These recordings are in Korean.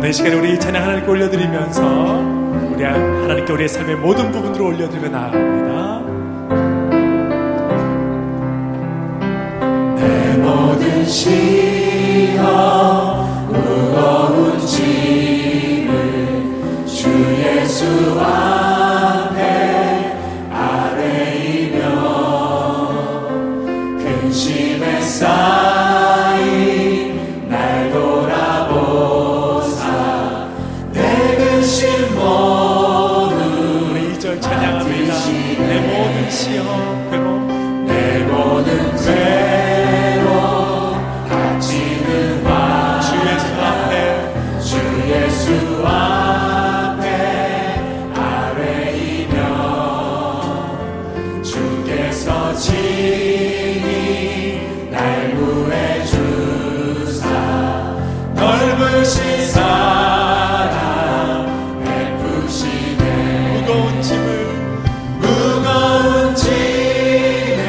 이 시간에 우리 찬양 하나님께 올려드리면서 우리 하나님께 우리의 삶의 모든 부분들을 올려드리며 나아갑니다. 내 모든 시험 무거운 짐을 주 예수 앞에 아뢰이며 근심에 쌓인 날 돌아보사 내 근심 모두 우리 2절 찬양합니다. 내 모든 시험 괴로움 내 모든 괴로움 닥치는 화 주 예수 앞에 주 예수 앞에 아뢰이며 주께서 친히 날 구해 주사 넓으신 사랑 베푸시네 무거운 짐을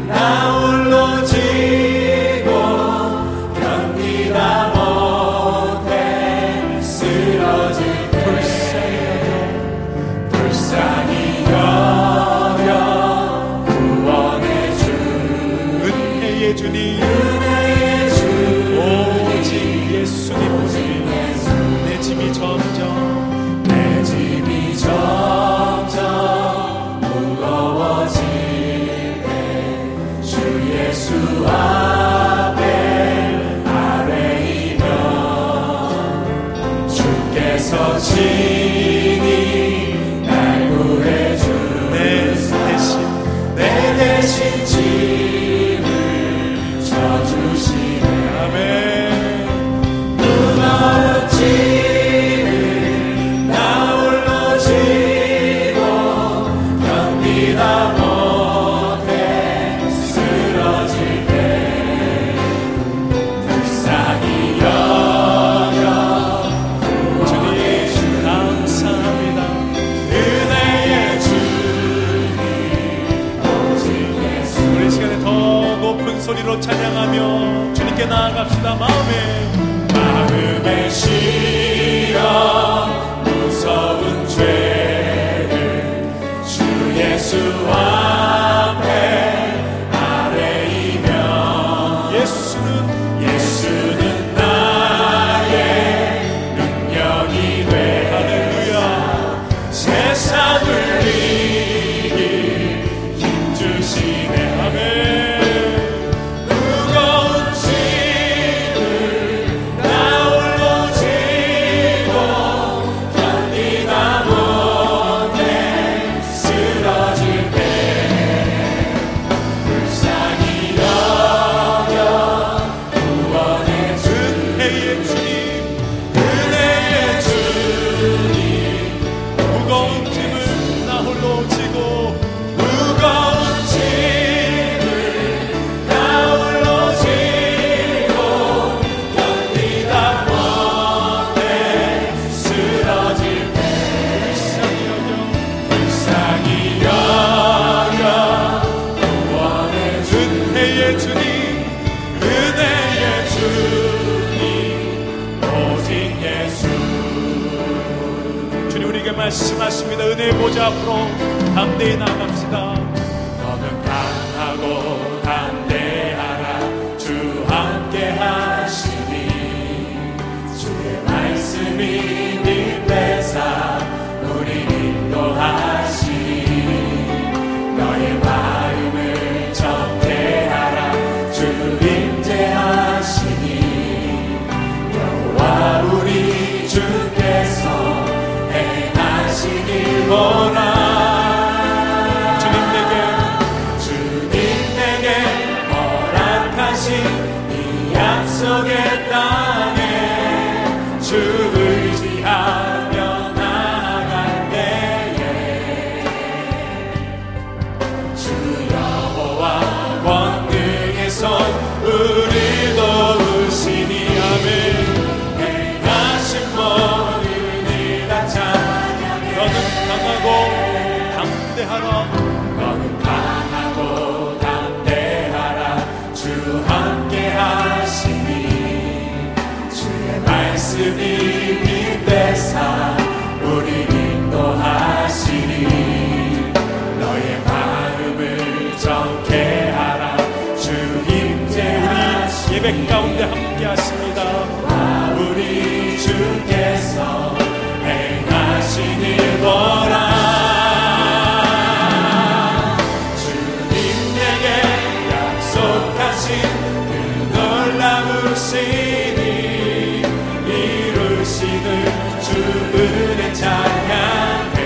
나 홀로 지고 견디다 못해 쓰러질 때 불쌍히 여겨 구원해 주 은혜의 주님 은혜의 주 오직 예수님 내 짐이 점점 무거워질 때 주 예수 앞에 아뢰이며 주께서 친히 날 구해 주사 내 대신 짐을 져주시네 아멘. 무거운 짐을 나 홀로 지고 견디다 못해 쓰러질 때 불쌍히 여겨 구원해 주 감사합니다. 은혜의 주님 오직 예수 우리 시간에 더 높은 소리로 찬양하며 주님께 나아갑시다. 마음의 시험 무서운 죄를 주 예수 앞에 아뢰이며 예수는 나의 능력이 돼 할렐루야. 세상을 이길 힘 주시네 아멘. 무거운 짐을 나 홀로 지고 견디다 못해 쓰러질 때 불쌍히 여겨 구원해 주 은혜의 주님 은혜의 주님 무거운 짐을 나 홀로 지고 무거운 짐을 나 홀로 지고 견디다 못해 쓰러질 때 불쌍히 여겨 구원해 주 은혜의 주님 은혜의 주님 오직 예수 주님 우리에게 말씀하십니다. 은혜의 보좌 앞으로 담대히 나아갑시다. 너는 강하고 담대하라 주 함께 하시니 주의 말씀이 빛내사 우리 인도하시니 너의 마음을 정죄하라 주 임재하시니 여호와 우리 주께서 행하시길 보라 주님 내게 허락하신 이 약속의 땅에 주 의지하며 나아갈 때에 주 여호와 권능의 손 우리 도우시니 아멘 행하신 모든 일 다 찬양해 너는 강하고 고백 가운데 함께 하십니다. 우리 주께서 행하신 일 보라. 주님 내게 약속하신 그 놀라우신 일 이루시는 주 은혜 찬양해.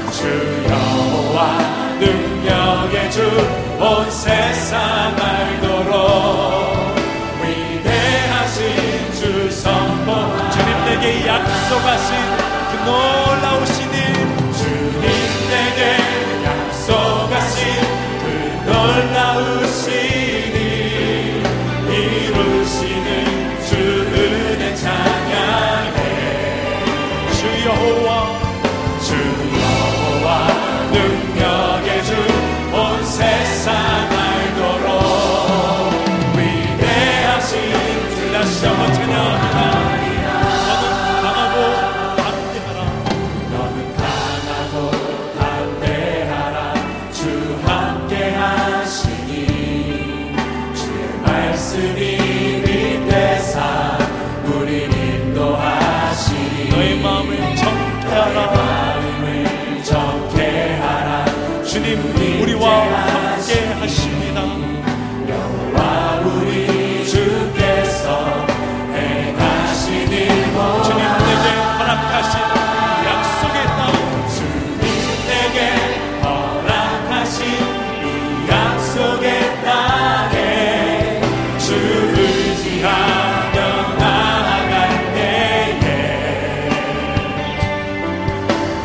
주 여호와 능력의 주 온 세상 알도록 위대하신 주 선포. 주님 내게 약속하신 그 놀라우신 일, 주님 내게 약속하신 그 놀라우신 일 이루시는 주 은혜 찬양해. 주 여호와 능력의 주 온 세상 알도록 위대하신 주. 다시 한번 찬양합니다. 너는 강하고 담대하라. 주 함께 하시니 주의 말씀이 빛대사 우리를 인도하시니 너의 마음을 정케 하라. 주님 우리와 함께 하십니다. 여호와 우리 주께서 행하신 일 보라. 주님 내게 허락하신 약속의 땅, 주님 내게 허락하신 이 약속의 땅에 주 의지하며 나아갈 때에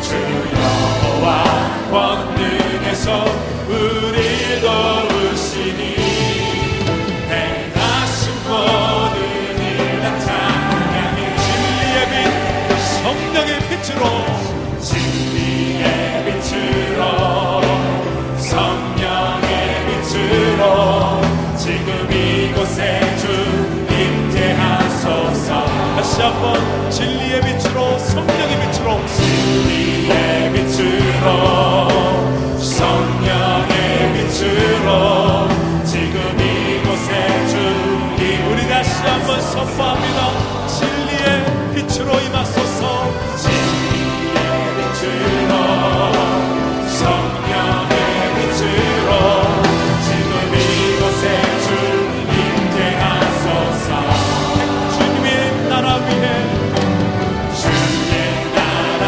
주 여호와 권능에서 우리 도우시니 행하신 모든 일 나타나니 진리의 빛 성령의 빛으로 진리의 빛으로 성령의 빛으로 지금 이곳에 주 임재하소서. 다시 한번 진리의 빛으로 성령의 빛으로 진리의 빛으로 성령의 빛으로 지금 이곳에 주 우리 다시 한번 선포합니다. 진리의 빛으로 임하소서. 진리의 빛으로 성령의 빛으로 지금 이곳에 주 임재하소서. 주님의 나라 위에 주의 나라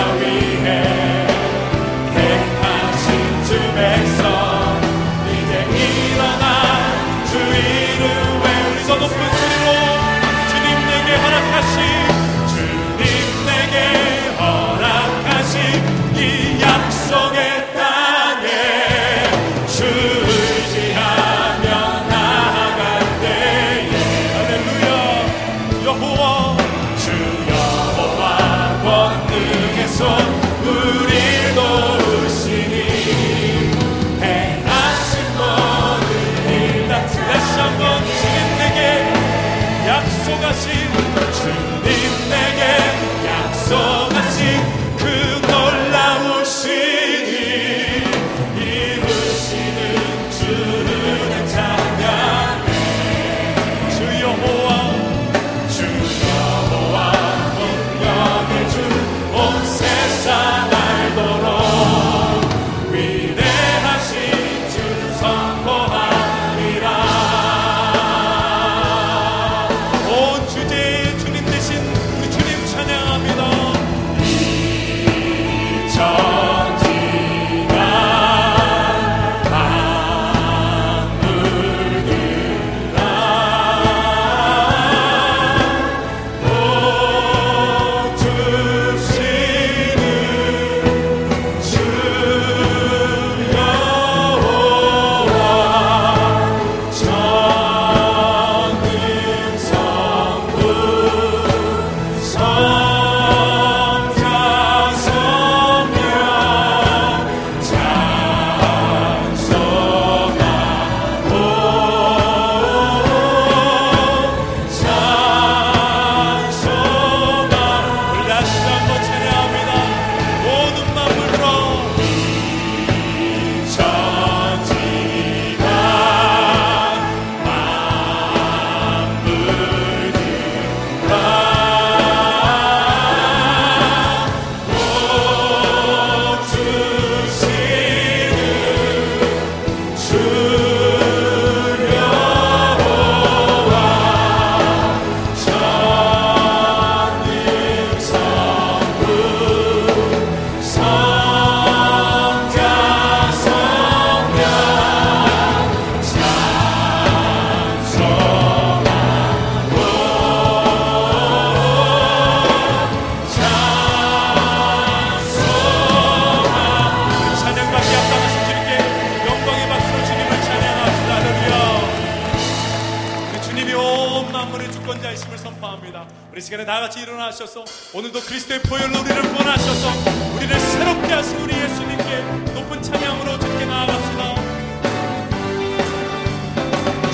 시간에 나같이 일어나셔서 오늘도 그리스도의 보혈로 우리를 구원하셔서 우리를 새롭게 하신 우리 예수님께 높은 찬양으로 주께 나아갑시다.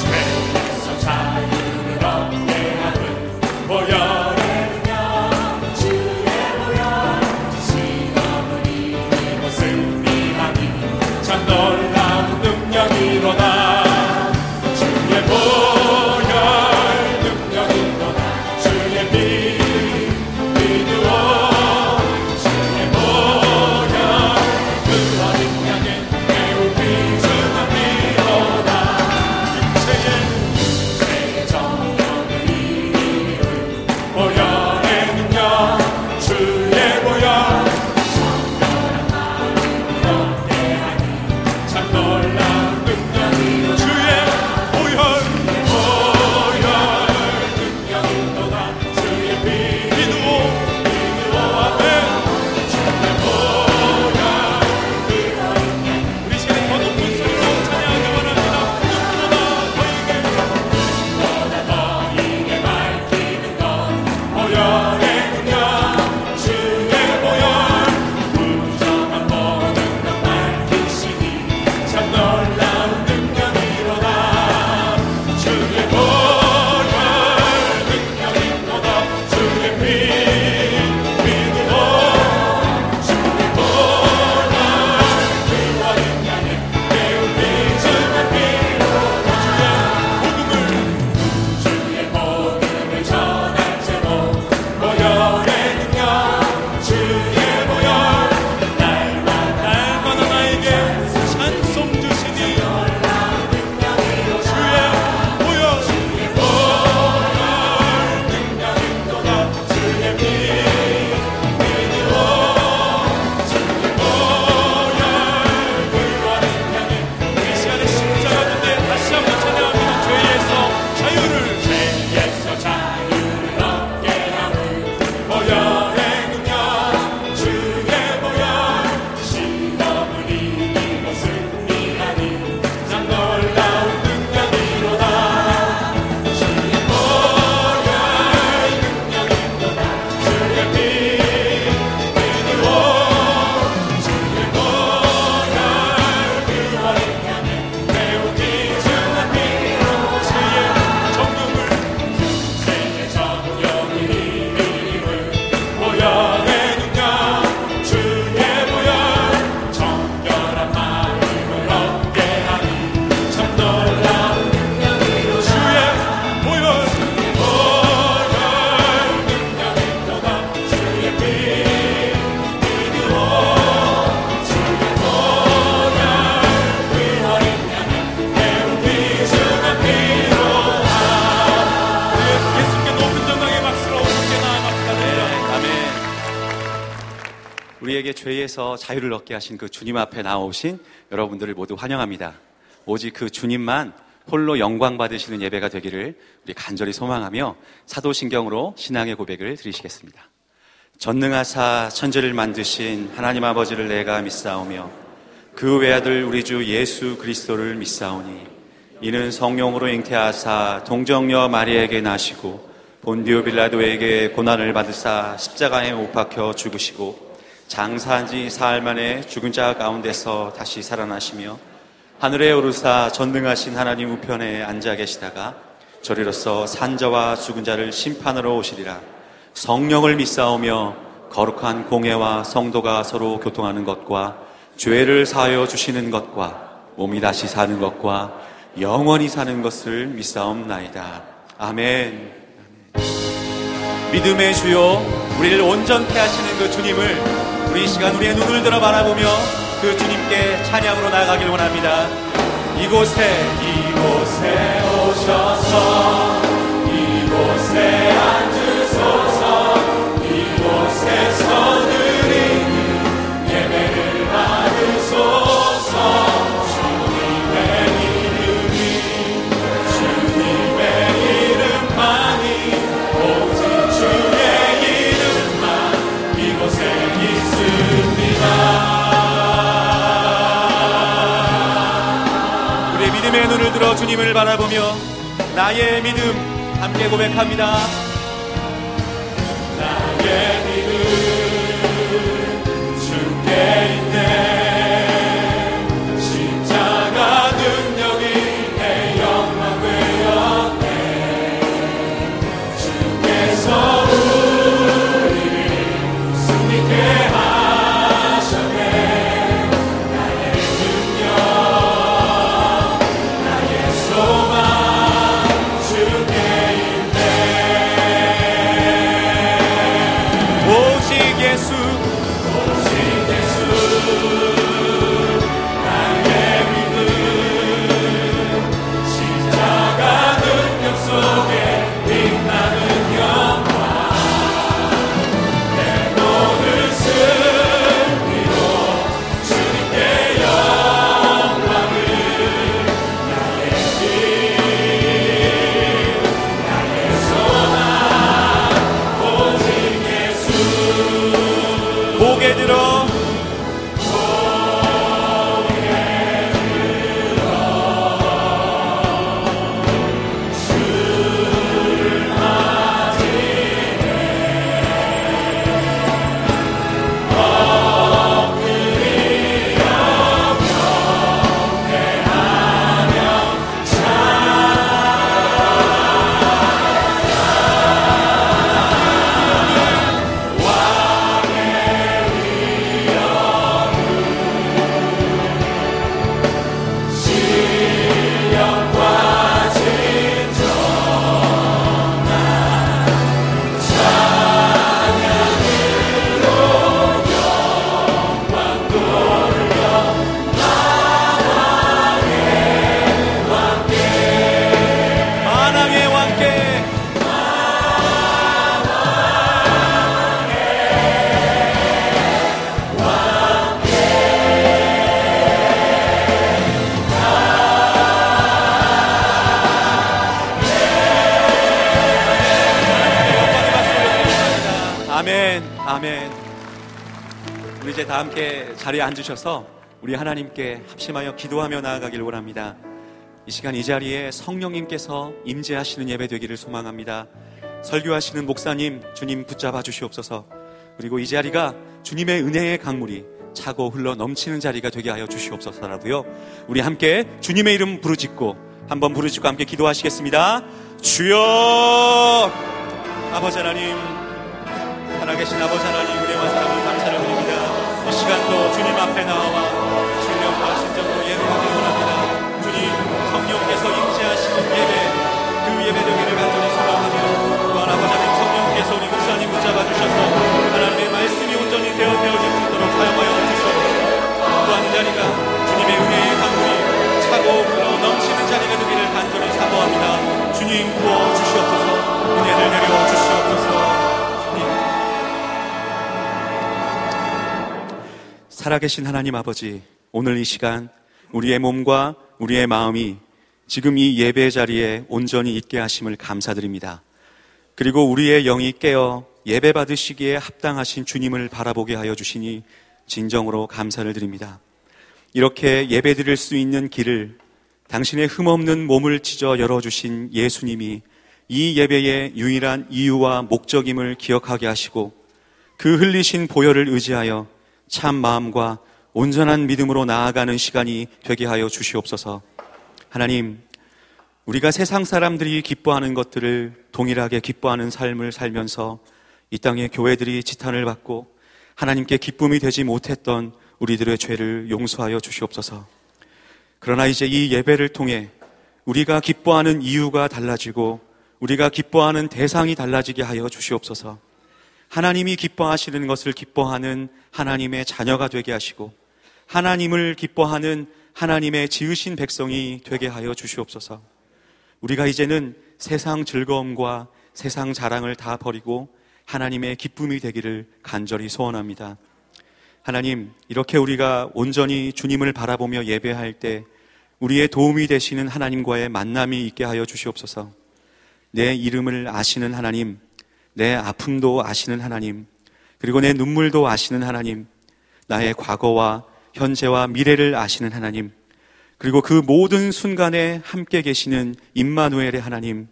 죄에서 자유를 얻게 하는 보혈의 능력, 주의 보혈, 시험을 이기고 승리하니 참 놀라운 능력이로다. 주의 보혈 능력이로다. 주의 피 믿으오. 주의 보혈 그 어린 양의 매우 귀중한 피로다. 육체의 정령을 이기는 보혈의 능력, 주의 보혈 정결한 마음을 얻게 하니 참 놀라운 능력이로다. 주의 보혈 능력이로다. 주의 피 믿으오. 믿으오. 아멘. 주의 보혈 그 어린 양 우리 시간에 더 높은 소리로 찬양하기 원합니다. 보다 너희에게 밝히는 것 보혈의 능력, 주의 보혈 부정한 모든 것 밝히시니 참 놀라운 능력이로다. 주의 보혈 능력이로다. 주의 피 믿으오. 주의 보혈 그 어린 양의 매우 귀중한 피로다. 주의 복음을 전할 제목 보혈의 능력, 주의 보혈 날마다 나에게 찬송 주시니 놀라운 능력이로다. 주의 보혈 주의 보혈 능력이로다. 주의 피 믿으오. 주의 보혈 그 어린 양의 이 시간에 십자가 군대 다시 한번 찬양합니다. 죄에서 자유를 죄에서 자유를 얻게 하는 보혈의 능력, 주의 보혈 시험을 이기고 승리하니 참 놀라운 능력이로다. 주의 보혈 능력이로다. 주의 피 믿으오. 주의 보혈 그 어린 양의 매우 귀중한 피로 죄의 정욕을 세계 정령을 이기는 보혈의 능력, 주의 보혈 정결한 마음을 얻게 하니 참 놀라운 능력이로다. 주의 보혈 보혈 능력이로다. 주의 피 믿으오. 주의 보혈 그 어린 양의 매우 귀중한 피로다. 예수께 높은 전당의 박수로 함께 나아갑시다. 아멘. 우리에게 죄에서 자유를 얻게 하신 그 주님 앞에 나오신 여러분들을 모두 환영합니다. 오직 그 주님만 홀로 영광 받으시는 예배가 되기를 우리 간절히 소망하며 사도신경으로 신앙의 고백을 드리시겠습니다. 전능하사 천지를 만드신 하나님 아버지를 내가 믿사오며 그 외아들 우리 주 예수 그리스도를 믿사오니 이는 성령으로 잉태하사 동정녀 마리아에게 나시고 본디오 빌라도에게 고난을 받으사 십자가에 못 박혀 죽으시고 장사한 지 사흘 만에 죽은 자 가운데서 다시 살아나시며 하늘에 오르사 전능하신 하나님 우편에 앉아 계시다가 저리로서 산자와 죽은 자를 심판하러 오시리라. 성령을 믿사오며 거룩한 공회와 성도가 서로 교통하는 것과 죄를 사하여 주시는 것과 몸이 다시 사는 것과 영원히 사는 것을 믿사옵나이다. 아멘. 믿음의 주요, 우리를 온전케 하시는 그 주님을 우리 이 시간 우리의 눈을 들어 바라보며 그 주님께 찬양으로 나아가길 원합니다. 이곳에 오셔서 이곳에 앉으소서. 이곳에서 드리는 예배를 받으소서. 주님의 이름만이 오직 주의 이름만 이곳에 있습니다. 우리의 믿음의 눈을 들어 주님을 바라보며 나의 믿음 함께 고백합니다. 아멘. 우리 이제 다 함께 자리에 앉으셔서 우리 하나님께 합심하여 기도하며 나아가길 원합니다. 이 시간 이 자리에 성령님께서 임재하시는 예배 되기를 소망합니다. 설교하시는 목사님, 주님 붙잡아 주시옵소서. 그리고 이 자리가 주님의 은혜의 강물이 차고 흘러 넘치는 자리가 되게 하여 주시옵소서라도요. 우리 함께 주님의 이름 부르짖고 한번 부르짖고 함께 기도하시겠습니다. 주여! 아버지 하나님, 살아계신 아버지 하나님, 은혜와 사랑을 감사를 드립니다. 이 시간도 주님 앞에 나와 신령과 심정으로 예배하길 원합니다. 주님, 성령께서 임재하시는 예배, 그 예배 되기를 간절히 소망하며 또한 아버지 하나님 성령께서 우리 목사님 붙잡아 주셔서 하나님의 말씀이 온전히 되어질 수 있도록 사용하여 주시옵소서. 또한 이 자리가 주님의 은혜의 강물이 차고 흘러 넘치는 자리가 되기를 간절히 사모합니다. 주님 부어 주시옵소서. 은혜를 내려 주시옵소서. 살아계신 하나님 아버지, 오늘 이 시간 우리의 몸과 우리의 마음이 지금 이 예배 자리에 온전히 있게 하심을 감사드립니다. 그리고 우리의 영이 깨어 예배 받으시기에 합당하신 주님을 바라보게 하여 주시니 진정으로 감사를 드립니다. 이렇게 예배 드릴 수 있는 길을 당신의 흠없는 몸을 찢어 열어주신 예수님이 이 예배의 유일한 이유와 목적임을 기억하게 하시고 그 흘리신 보혈을 의지하여 참 마음과 온전한 믿음으로 나아가는 시간이 되게 하여 주시옵소서. 하나님, 우리가 세상 사람들이 기뻐하는 것들을 동일하게 기뻐하는 삶을 살면서 이 땅의 교회들이 지탄을 받고 하나님께 기쁨이 되지 못했던 우리들의 죄를 용서하여 주시옵소서. 그러나 이제 이 예배를 통해 우리가 기뻐하는 이유가 달라지고 우리가 기뻐하는 대상이 달라지게 하여 주시옵소서. 하나님이 기뻐하시는 것을 기뻐하는 하나님의 자녀가 되게 하시고 하나님을 기뻐하는 하나님의 지으신 백성이 되게 하여 주시옵소서. 우리가 이제는 세상 즐거움과 세상 자랑을 다 버리고 하나님의 기쁨이 되기를 간절히 소원합니다. 하나님, 이렇게 우리가 온전히 주님을 바라보며 예배할 때 우리의 도움이 되시는 하나님과의 만남이 있게 하여 주시옵소서. 내 이름을 아시는 하나님, 내 아픔도 아시는 하나님, 그리고 내 눈물도 아시는 하나님, 나의 과거와 현재와 미래를 아시는 하나님, 그리고 그 모든 순간에 함께 계시는 임마누엘의 하나님,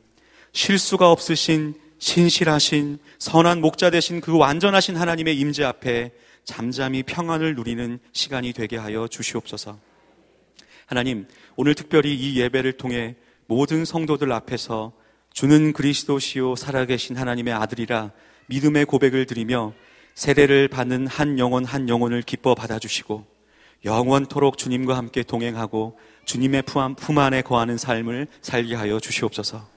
실수가 없으신 신실하신 선한 목자 되신 그 완전하신 하나님의 임재 앞에 잠잠히 평안을 누리는 시간이 되게 하여 주시옵소서. 하나님, 오늘 특별히 이 예배를 통해 모든 성도들 앞에서 주는 그리스도시요 살아계신 하나님의 아들이라 믿음의 고백을 드리며 세례를 받는 한 영혼을 기뻐 받아주시고 영원토록 주님과 함께 동행하고 주님의 품 안에 거하는 삶을 살게 하여 주시옵소서.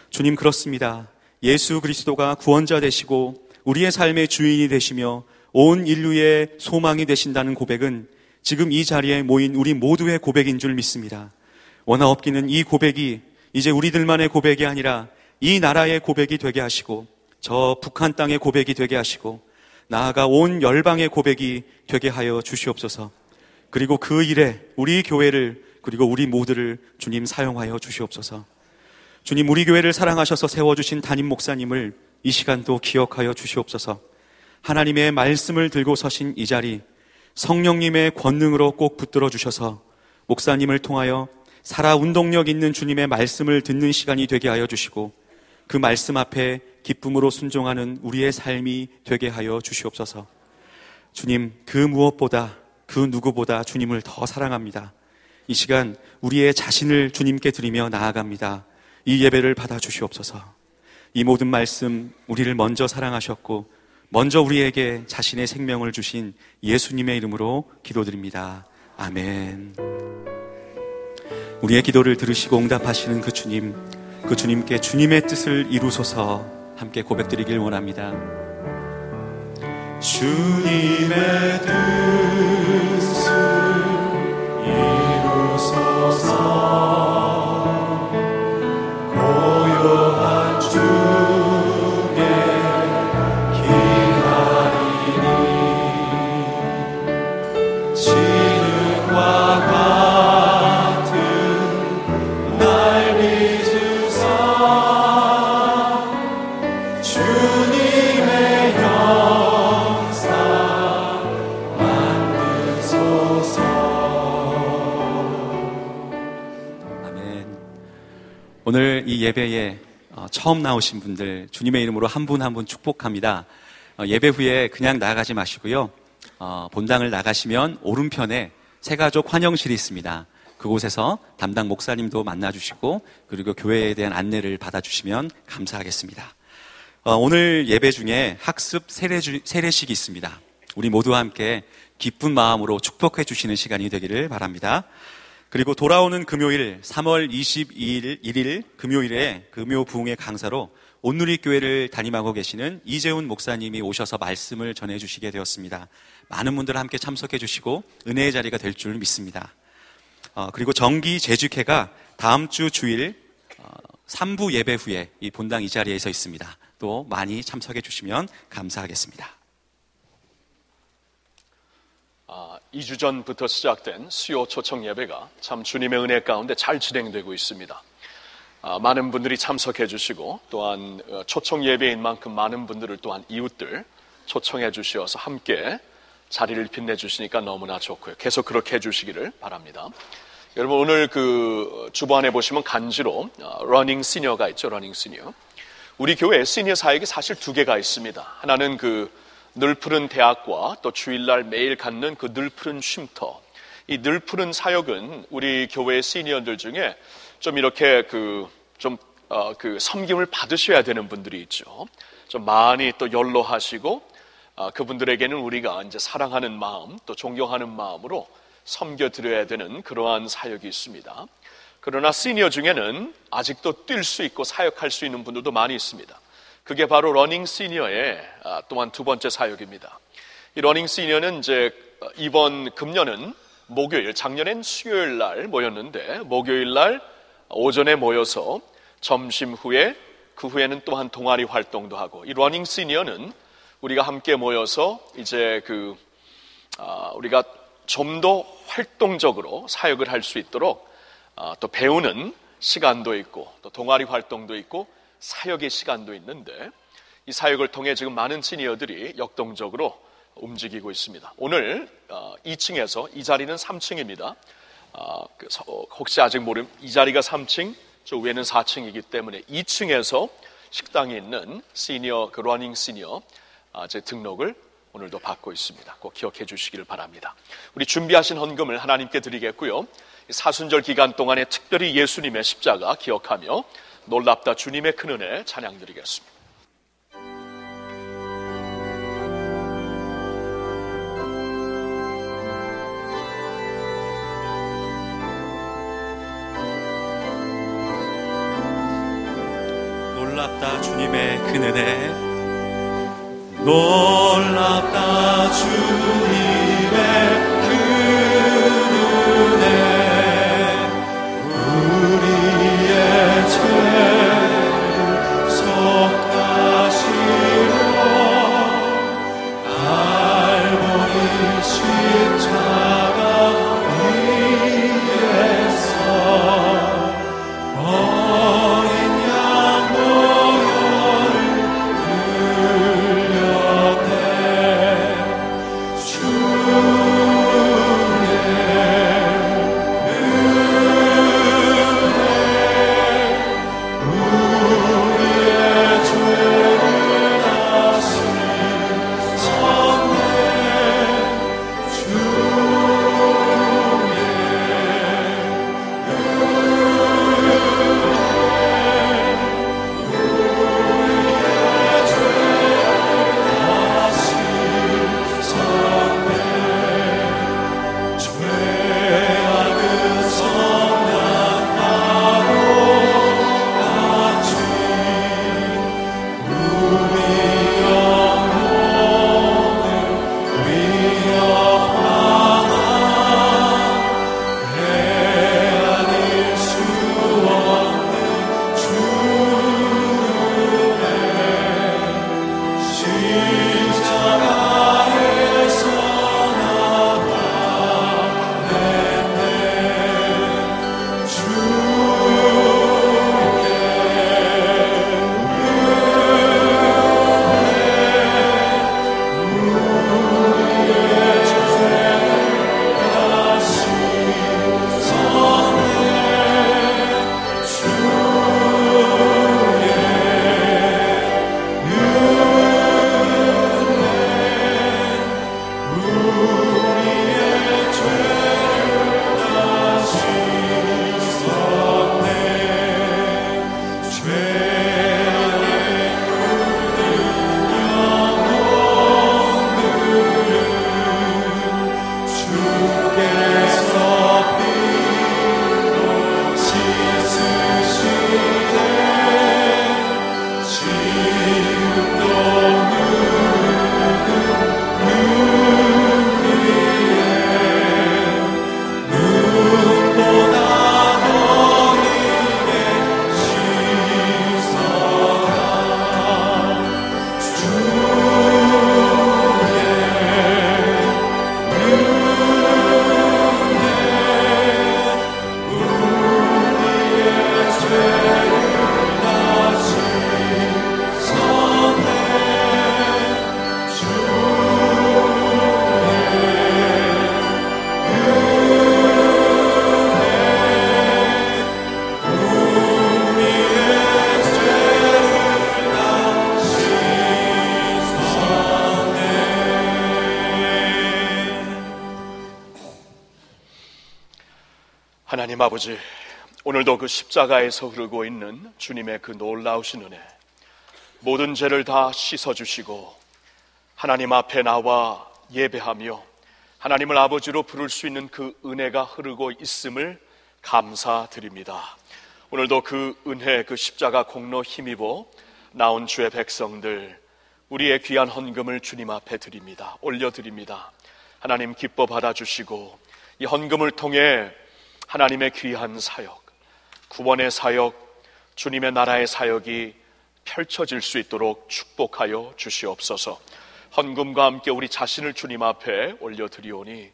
주님, 그렇습니다. 예수 그리스도가 구원자 되시고 우리의 삶의 주인이 되시며 온 인류의 소망이 되신다는 고백은 지금 이 자리에 모인 우리 모두의 고백인 줄 믿습니다. 원하옵기는 이 고백이 이제 우리들만의 고백이 아니라 이 나라의 고백이 되게 하시고 저 북한 땅의 고백이 되게 하시고 나아가 온 열방의 고백이 되게 하여 주시옵소서. 그리고 그 일에 우리 교회를 그리고 우리 모두를 주님 사용하여 주시옵소서. 주님, 우리 교회를 사랑하셔서 세워주신 담임 목사님을 이 시간도 기억하여 주시옵소서. 하나님의 말씀을 들고 서신 이 자리 성령님의 권능으로 꼭 붙들어 주셔서 목사님을 통하여 살아 운동력 있는 주님의 말씀을 듣는 시간이 되게 하여 주시고 그 말씀 앞에 기쁨으로 순종하는 우리의 삶이 되게 하여 주시옵소서. 주님, 그 무엇보다 그 누구보다 주님을 더 사랑합니다. 이 시간 우리의 자신을 주님께 드리며 나아갑니다. 이 예배를 받아 주시옵소서. 이 모든 말씀 우리를 먼저 사랑하셨고 먼저 우리에게 자신의 생명을 주신 예수님의 이름으로 기도드립니다. 아멘. 우리의 기도를 들으시고 응답하시는 그 주님, 그 주님께 주님의 뜻을 이루소서 함께 고백드리길 원합니다. 주님의 뜻을 이루소서. 고요한 중에 기다리니 지능과 같은 날 믿으사 주님의 역사 만드소서. 아멘. 오늘 이 예배에 처음 나오신 분들 주님의 이름으로 한 분 한 분 축복합니다. 예배 후에 그냥 나가지 마시고요. 본당을 나가시면 오른편에 새가족 환영실이 있습니다. 그곳에서 담당 목사님도 만나주시고 그리고 교회에 대한 안내를 받아주시면 감사하겠습니다. 오늘 예배 중에 학습 세례식이 있습니다. 우리 모두와 함께 기쁜 마음으로 축복해 주시는 시간이 되기를 바랍니다. 그리고 돌아오는 금요일 3월 22일 금요일에 금요 부흥의 강사로 온누리교회를 담임하고 계시는 이재훈 목사님이 오셔서 말씀을 전해주시게 되었습니다. 많은 분들 함께 참석해 주시고 은혜의 자리가 될 줄 믿습니다. 그리고 정기 제주회가 다음 주 주일 3부 예배 후에 이 본당 이 자리에서 있습니다. 또 많이 참석해 주시면 감사하겠습니다. 2주 전부터 시작된 수요 초청 예배가 참 주님의 은혜 가운데 잘 진행되고 있습니다. 많은 분들이 참석해 주시고 또한 초청 예배인 만큼 많은 분들을 또한 이웃들 초청해 주셔서 함께 자리를 빛내주시니까 너무나 좋고요. 계속 그렇게 해주시기를 바랍니다. 여러분, 오늘 그 주보안에 보시면 간지로 러닝 시니어가 있죠. 러닝 시니어. 우리 교회에 시니어 사역이 사실 두 개가 있습니다. 하나는 그 늘푸른 대학과 또 주일날 매일 갖는 그 늘푸른 쉼터. 이 늘푸른 사역은 우리 교회 시니어들 중에 좀 이렇게 섬김을 받으셔야 되는 분들이 있죠. 좀 많이 또 연로하시고 그분들에게는 우리가 이제 사랑하는 마음 또 존경하는 마음으로 섬겨드려야 되는 그러한 사역이 있습니다. 그러나 시니어 중에는 아직도 뛸 수 있고 사역할 수 있는 분들도 많이 있습니다. 그게 바로 러닝 시니어의 또한 두 번째 사역입니다. 이 러닝 시니어는 이제 이번 금년은 목요일, 작년엔 수요일 날 모였는데 목요일 날 오전에 모여서 점심 후에 그 후에는 또한 동아리 활동도 하고, 이 러닝 시니어는 우리가 함께 모여서 이제 우리가 좀 더 활동적으로 사역을 할 수 있도록 또 배우는 시간도 있고 또 동아리 활동도 있고 사역의 시간도 있는데, 이 사역을 통해 지금 많은 시니어들이 역동적으로 움직이고 있습니다. 오늘 2층에서, 이 자리는 3층입니다. 혹시 아직 모르면 이 자리가 3층, 저 위에는 4층이기 때문에 2층에서 식당에 있는 시니어, 그 러닝 시니어 제 등록을 오늘도 받고 있습니다. 꼭 기억해 주시기를 바랍니다. 우리 준비하신 헌금을 하나님께 드리겠고요. 사순절 기간 동안에 특별히 예수님의 십자가 기억하며 놀랍다 주님의 큰 은혜 찬양 드리겠습니다. 놀랍다 주님의 큰 은혜, 놀랍다 주님의 큰 은혜, 우리의 죄를 속하시고 갈보리 십자가 위에서 어린 양 보혈을 하나님 아버지, 오늘도 그 십자가에서 흐르고 있는 주님의 그 놀라우신 은혜, 모든 죄를 다 씻어주시고 하나님 앞에 나와 예배하며 하나님을 아버지로 부를 수 있는 그 은혜가 흐르고 있음을 감사드립니다. 오늘도 그 은혜, 그 십자가 공로 힘입어 나온 주의 백성들, 우리의 귀한 헌금을 주님 앞에 드립니다. 올려드립니다. 하나님 기뻐 받아주시고 이 헌금을 통해 하나님의 귀한 사역, 구원의 사역, 주님의 나라의 사역이 펼쳐질 수 있도록 축복하여 주시옵소서. 헌금과 함께 우리 자신을 주님 앞에 올려드리오니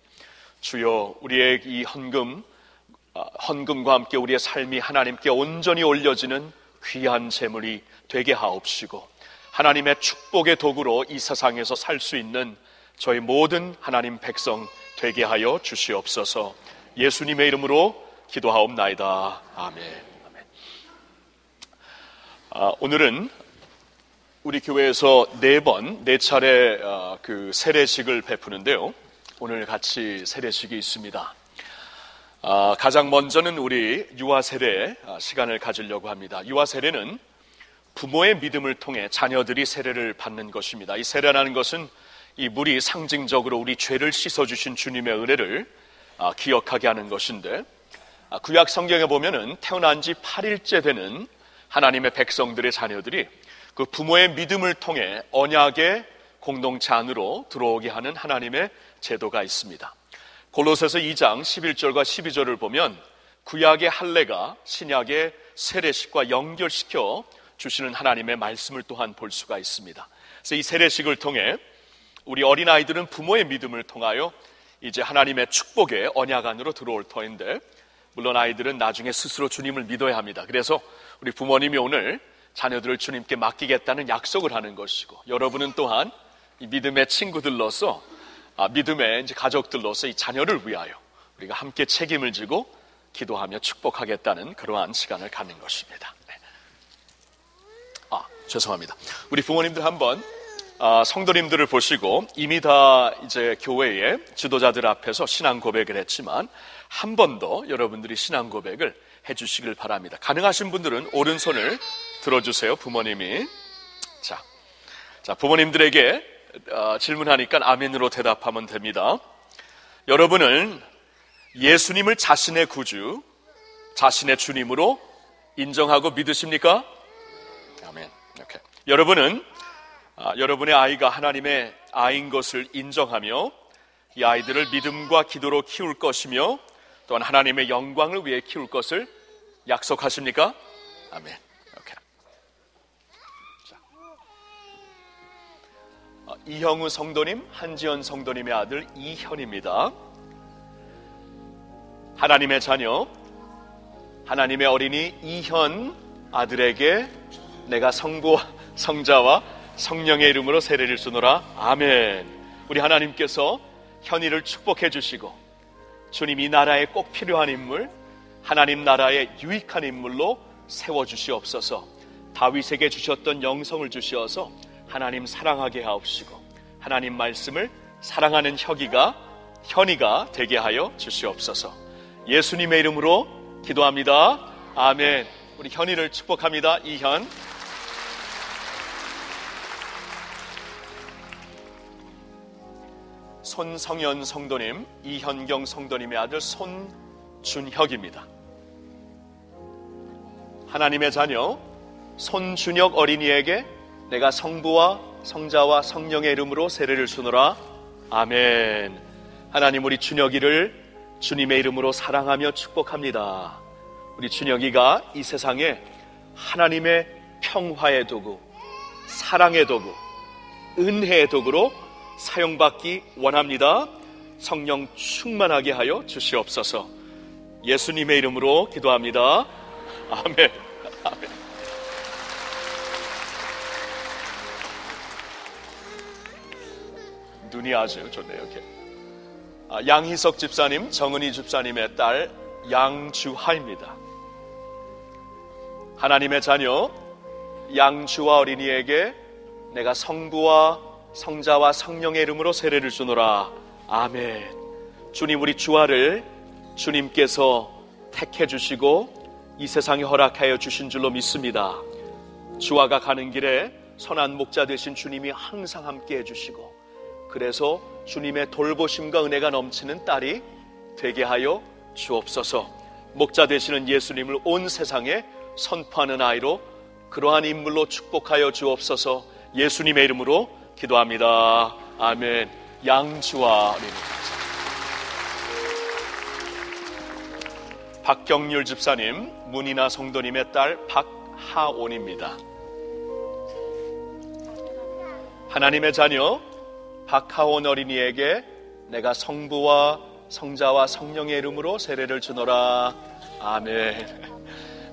주여, 우리의 이 헌금과 함께 우리의 삶이 하나님께 온전히 올려지는 귀한 재물이 되게 하옵시고, 하나님의 축복의 도구로 이 세상에서 살 수 있는 저희 모든 하나님 백성 되게 하여 주시옵소서. 예수님의 이름으로 기도하옵나이다. 아멘. 오늘은 우리 교회에서 4번, 4차례 그 세례식을 베푸는데요. 오늘 같이 세례식이 있습니다. 가장 먼저는 우리 유아 세례 시간을 가지려고 합니다. 유아 세례는 부모의 믿음을 통해 자녀들이 세례를 받는 것입니다. 이 세례라는 것은 이 물이 상징적으로 우리 죄를 씻어주신 주님의 은혜를 기억하게 하는 것인데, 구약 성경에 보면은 태어난 지 8일째 되는 하나님의 백성들의 자녀들이 그 부모의 믿음을 통해 언약의 공동체 안으로 들어오게 하는 하나님의 제도가 있습니다. 골로새서 2장 11절과 12절을 보면 구약의 할례가 신약의 세례식과 연결시켜 주시는 하나님의 말씀을 또한 볼 수가 있습니다. 그래서 이 세례식을 통해 우리 어린아이들은 부모의 믿음을 통하여 이제 하나님의 축복의 언약 안으로 들어올 터인데, 물론 아이들은 나중에 스스로 주님을 믿어야 합니다. 그래서 우리 부모님이 오늘 자녀들을 주님께 맡기겠다는 약속을 하는 것이고, 여러분은 또한 이 믿음의 친구들로서 믿음의 이제 가족들로서 이 자녀를 위하여 우리가 함께 책임을 지고 기도하며 축복하겠다는 그러한 시간을 갖는 것입니다. 죄송합니다. 우리 부모님들 한번 성도님들을 보시고 이미 다 이제 교회의 지도자들 앞에서 신앙 고백을 했지만 한 번 더 여러분들이 신앙 고백을 해주시길 바랍니다. 가능하신 분들은 오른손을 들어주세요. 부모님이. 자, 부모님들에게 질문하니까 아멘으로 대답하면 됩니다. 여러분은 예수님을 자신의 구주, 자신의 주님으로 인정하고 믿으십니까? 아멘. 이렇게. 여러분은 여러분의 아이가 하나님의 아이인 것을 인정하며 이 아이들을 믿음과 기도로 키울 것이며 또한 하나님의 영광을 위해 키울 것을 약속하십니까? 아멘. 이렇게. 이형우 성도님, 한지연 성도님의 아들 이현입니다. 하나님의 자녀, 하나님의 어린이 이현 아들에게 내가 성부와 성자와 성령의 이름으로 세례를 주노라. 아멘. 우리 하나님께서 현이를 축복해 주시고 주님 이 나라에 꼭 필요한 인물, 하나님 나라의 유익한 인물로 세워주시옵소서. 다윗에게 주셨던 영성을 주시어서 하나님 사랑하게 하옵시고 하나님 말씀을 사랑하는 현이가 되게 하여 주시옵소서. 예수님의 이름으로 기도합니다. 아멘. 우리 현이를 축복합니다. 이현. 손성현 성도님, 이현경 성도님의 아들 손준혁입니다. 하나님의 자녀 손준혁 어린이에게 내가 성부와 성자와 성령의 이름으로 세례를 주노라. 아멘. 하나님, 우리 준혁이를 주님의 이름으로 사랑하며 축복합니다. 우리 준혁이가 이 세상에 하나님의 평화의 도구, 사랑의 도구, 은혜의 도구로 사용받기 원합니다. 성령 충만하게 하여 주시옵소서. 예수님의 이름으로 기도합니다. 아멘. 아멘. 눈이 아주 좋네요. 이렇게. 양희석 집사님, 정은희 집사님의 딸 양주하입니다. 하나님의 자녀 양주하 어린이에게 내가 성부와 성자와 성령의 이름으로 세례를 주노라. 아멘. 주님, 우리 주아를 주님께서 택해 주시고 이 세상에 허락하여 주신 줄로 믿습니다. 주아가 가는 길에 선한 목자 되신 주님이 항상 함께 해주시고, 그래서 주님의 돌보심과 은혜가 넘치는 딸이 되게 하여 주옵소서. 목자 되시는 예수님을 온 세상에 선포하는 아이로, 그러한 인물로 축복하여 주옵소서. 예수님의 이름으로 기도합니다. 아멘. 양주와 어린이. 박경률 집사님, 문이나 성도님의 딸 박하온입니다. 하나님의 자녀 박하온 어린이에게 내가 성부와 성자와 성령의 이름으로 세례를 주노라. 아멘.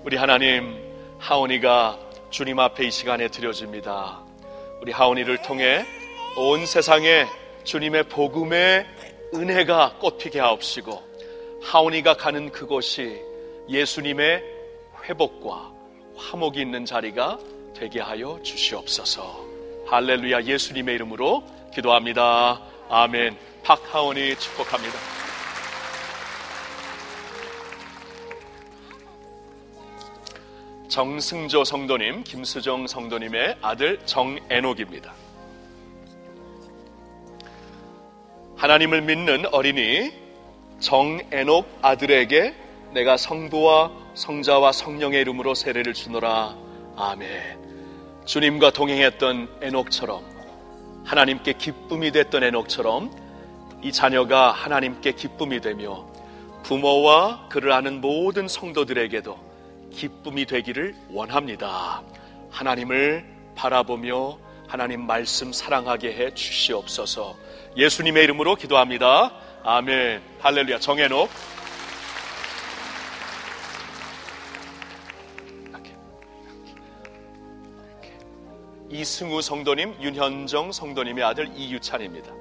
우리 하나님, 하온이가 주님 앞에 이 시간에 드려집니다. 우리 하온이를 통해 온 세상에 주님의 복음의 은혜가 꽃피게 하옵시고, 하온이가 가는 그곳이 예수님의 회복과 화목이 있는 자리가 되게 하여 주시옵소서. 할렐루야. 예수님의 이름으로 기도합니다. 아멘. 박하원이 축복합니다. 정승조 성도님, 김수정 성도님의 아들 정애녹입니다. 하나님을 믿는 어린이 정애녹 아들에게 내가 성부와 성자와 성령의 이름으로 세례를 주노라. 아멘. 주님과 동행했던 에녹처럼, 하나님께 기쁨이 됐던 에녹처럼 이 자녀가 하나님께 기쁨이 되며 부모와 그를 아는 모든 성도들에게도 기쁨이 되기를 원합니다. 하나님을 바라보며 하나님 말씀 사랑하게 해 주시옵소서. 예수님의 이름으로 기도합니다. 아멘. 할렐루야. 정애녹. 이승우 성도님, 윤현정 성도님의 아들 이유찬입니다.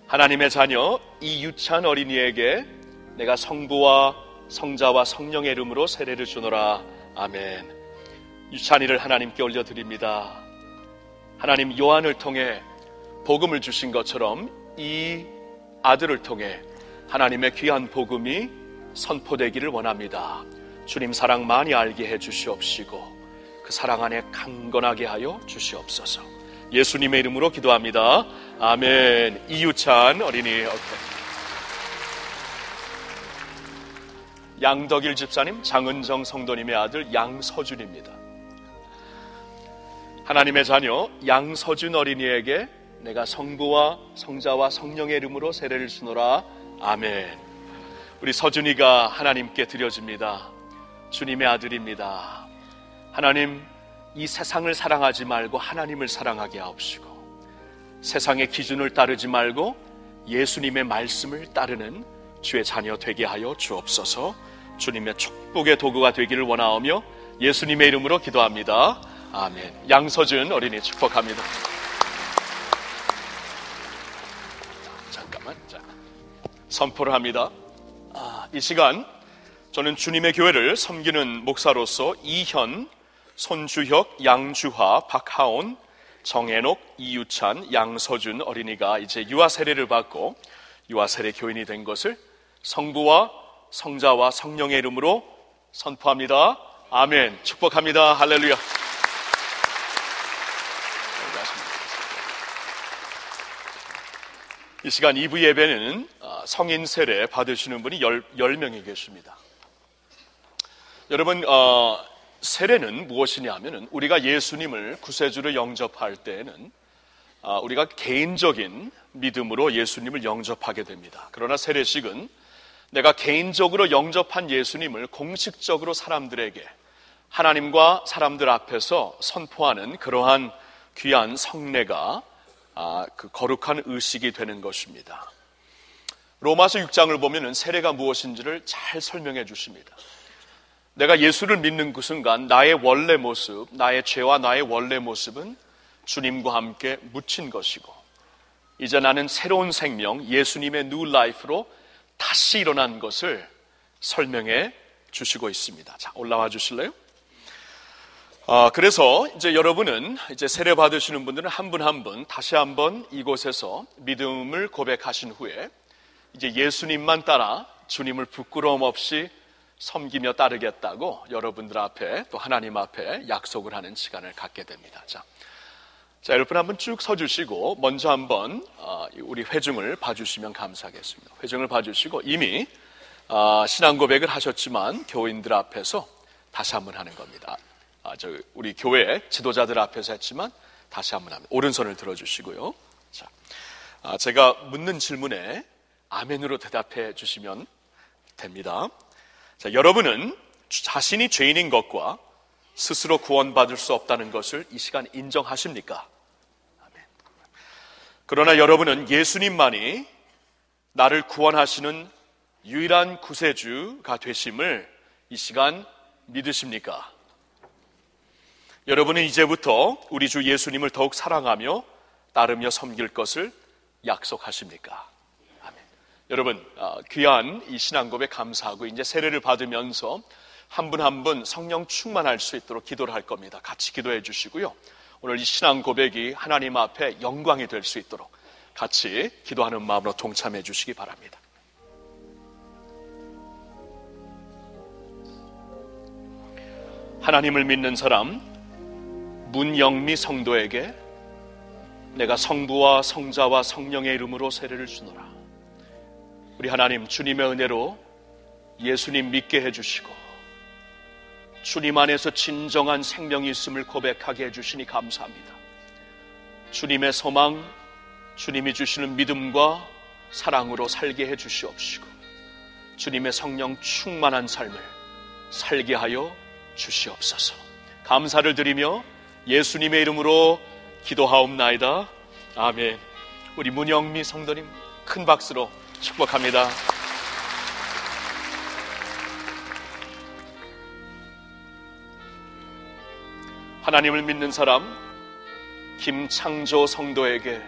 하나님의 자녀 이유찬 어린이에게 내가 성부와 성자와 성령의 이름으로 세례를 주노라. 아멘. 유찬이를 하나님께 올려드립니다. 하나님 요한을 통해 복음을 주신 것처럼 이 아들을 통해 하나님의 귀한 복음이 선포되기를 원합니다. 주님 사랑 많이 알게 해 주시옵시고 그 사랑 안에 강건하게 하여 주시옵소서. 예수님의 이름으로 기도합니다. 아멘. 이유찬 어린이. 양덕일 집사님, 장은정 성도님의 아들 양서준입니다. 하나님의 자녀 양서준 어린이에게 내가 성부와 성자와 성령의 이름으로 세례를 주노라. 아멘. 우리 서준이가 하나님께 드려집니다. 주님의 아들입니다. 하나님, 이 세상을 사랑하지 말고 하나님을 사랑하게 하옵시고 세상의 기준을 따르지 말고 예수님의 말씀을 따르는 주의 자녀 되게 하여 주옵소서. 주님의 축복의 도구가 되기를 원하오며 예수님의 이름으로 기도합니다. 아멘. 양서준 어린이 축복합니다. 잠깐만. 선포를 합니다. 이 시간 저는 주님의 교회를 섬기는 목사로서 이현, 손주혁, 양주화, 박하온, 정애녹, 이유찬, 양서준 어린이가 이제 유아 세례를 받고 유아 세례 교인이 된 것을 성부와 성자와 성령의 이름으로 선포합니다. 아멘. 축복합니다. 할렐루야. 이 시간 2부 예배는 성인 세례 받으시는 분이 10명이 계십니다. 여러분, 세례는 무엇이냐 하면 우리가 예수님을 구세주로 영접할 때에는 우리가 개인적인 믿음으로 예수님을 영접하게 됩니다. 그러나 세례식은 내가 개인적으로 영접한 예수님을 공식적으로 사람들에게 하나님과 사람들 앞에서 선포하는 그러한 귀한 성례가 그 거룩한 의식이 되는 것입니다. 로마서 6장을 보면 세례가 무엇인지를 잘 설명해 주십니다. 내가 예수를 믿는 그 순간 나의 원래 모습, 나의 죄와 나의 원래 모습은 주님과 함께 묻힌 것이고 이제 나는 새로운 생명, 예수님의 뉴 라이프로 다시 일어난 것을 설명해 주시고 있습니다. 자, 올라와 주실래요? 그래서 이제 여러분은 이제 세례 받으시는 분들은 한 분 한 분 다시 한번 이곳에서 믿음을 고백하신 후에 이제 예수님만 따라 주님을 부끄러움 없이 섬기며 따르겠다고 여러분들 앞에 또 하나님 앞에 약속을 하는 시간을 갖게 됩니다. 자, 여러분 한번 쭉 서주시고 먼저 한번 우리 회중을 봐주시면 감사하겠습니다. 회중을 봐주시고 이미 신앙 고백을 하셨지만 교인들 앞에서 다시 한번 하는 겁니다. 우리 교회 지도자들 앞에서 했지만 다시 한번 합니다. 오른손을 들어주시고요. 자, 제가 묻는 질문에 아멘으로 대답해 주시면 됩니다. 자, 여러분은 자신이 죄인인 것과 스스로 구원받을 수 없다는 것을 이 시간 인정하십니까? 아멘. 그러나 여러분은 예수님만이 나를 구원하시는 유일한 구세주가 되심을 이 시간 믿으십니까? 여러분은 이제부터 우리 주 예수님을 더욱 사랑하며 따르며 섬길 것을 약속하십니까? 아멘. 여러분, 귀한 이 신앙 고백 감사하고 이제 세례를 받으면서 한 분 한 분 성령 충만할 수 있도록 기도를 할 겁니다. 같이 기도해 주시고요. 오늘 이 신앙 고백이 하나님 앞에 영광이 될 수 있도록 같이 기도하는 마음으로 동참해 주시기 바랍니다. 하나님을 믿는 사람 문영미 성도에게 내가 성부와 성자와 성령의 이름으로 세례를 주노라. 우리 하나님, 주님의 은혜로 예수님 믿게 해주시고 주님 안에서 진정한 생명이 있음을 고백하게 해주시니 감사합니다. 주님의 소망, 주님이 주시는 믿음과 사랑으로 살게 해주시옵시고 주님의 성령 충만한 삶을 살게 하여 주시옵소서. 감사를 드리며 예수님의 이름으로 기도하옵나이다. 아멘. 우리 문영미 성도님 큰 박수로 축복합니다. 하나님을 믿는 사람 김창조 성도에게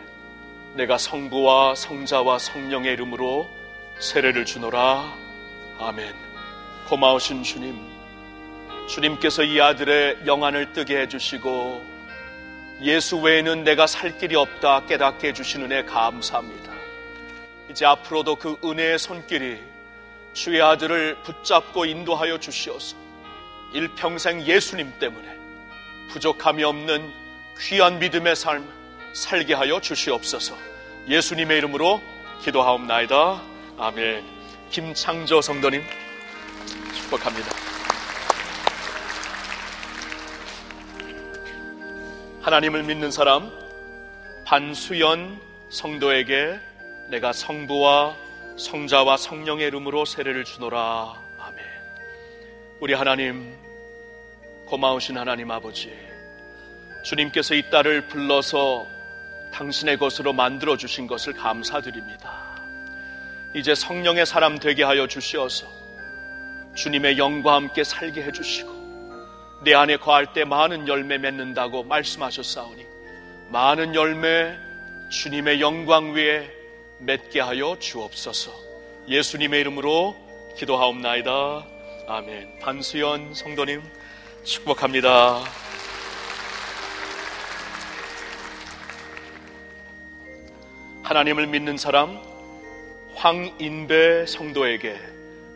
내가 성부와 성자와 성령의 이름으로 세례를 주노라. 아멘. 고마우신 주님, 주님께서 이 아들의 영안을 뜨게 해주시고 예수 외에는 내가 살 길이 없다 깨닫게 해주신 은혜 감사합니다. 이제 앞으로도 그 은혜의 손길이 주의 아들을 붙잡고 인도하여 주시어서 일평생 예수님 때문에 부족함이 없는 귀한 믿음의 삶 살게 하여 주시옵소서. 예수님의 이름으로 기도하옵나이다. 아멘. 김창조 성도님 축복합니다. 하나님을 믿는 사람 반수연 성도에게 내가 성부와 성자와 성령의 이름으로 세례를 주노라. 아멘. 우리 하나님, 고마우신 하나님 아버지, 주님께서 이 딸을 불러서 당신의 것으로 만들어주신 것을 감사드립니다. 이제 성령의 사람 되게 하여 주시어서 주님의 영과 함께 살게 해주시고 내 안에 거할 때 많은 열매 맺는다고 말씀하셨사오니 많은 열매 주님의 영광 위에 맺게 하여 주옵소서. 예수님의 이름으로 기도하옵나이다. 아멘. 반수연 성도님 축복합니다. 하나님을 믿는 사람 황인배 성도에게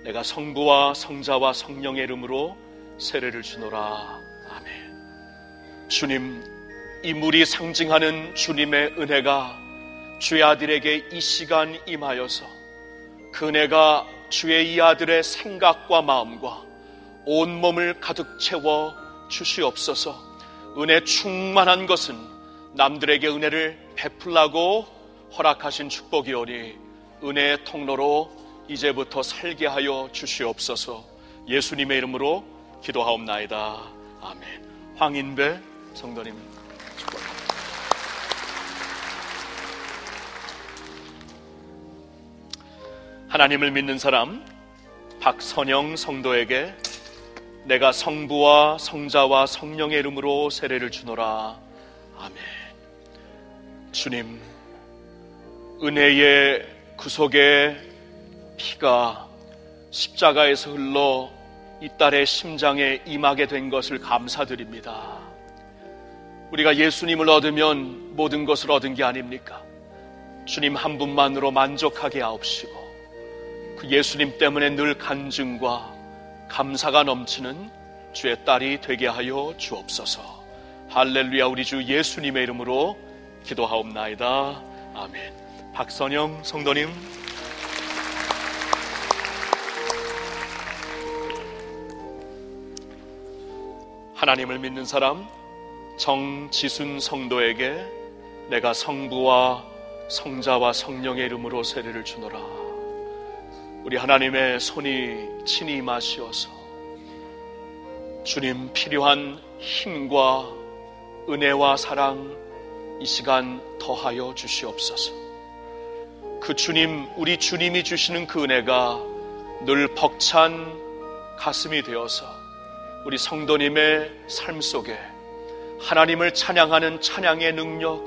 내가 성부와 성자와 성령의 이름으로 세례를 주노라. 아멘. 주님, 이 물이 상징하는 주님의 은혜가 주의 아들에게 이 시간 임하여서 그 은혜가 주의 이 아들의 생각과 마음과 온몸을 가득 채워 주시옵소서. 은혜 충만한 것은 남들에게 은혜를 베풀라고 허락하신 축복이오니 은혜의 통로로 이제부터 살게 하여 주시옵소서. 예수님의 이름으로 기도하옵나이다. 아멘. 황인배 성도님 축복합니다. 하나님을 믿는 사람 박선영 성도에게 내가 성부와 성자와 성령의 이름으로 세례를 주노라. 아멘. 주님, 은혜의 구속의 피가 십자가에서 흘러 이 딸의 심장에 임하게 된 것을 감사드립니다. 우리가 예수님을 얻으면 모든 것을 얻은 게 아닙니까? 주님 한 분만으로 만족하게 하옵시고 그 예수님 때문에 늘 간증과 감사가 넘치는 주의 딸이 되게 하여 주옵소서. 할렐루야. 우리 주 예수님의 이름으로 기도하옵나이다. 아멘. 박선영 성도님 하나님을 믿는 사람 정지순 성도에게 내가 성부와 성자와 성령의 이름으로 세례를 주노라. 우리 하나님의 손이 친히 임하시어서 주님 필요한 힘과 은혜와 사랑 이 시간 더하여 주시옵소서. 그 주님, 우리 주님이 주시는 그 은혜가 늘 벅찬 가슴이 되어서 우리 성도님의 삶 속에 하나님을 찬양하는 찬양의 능력,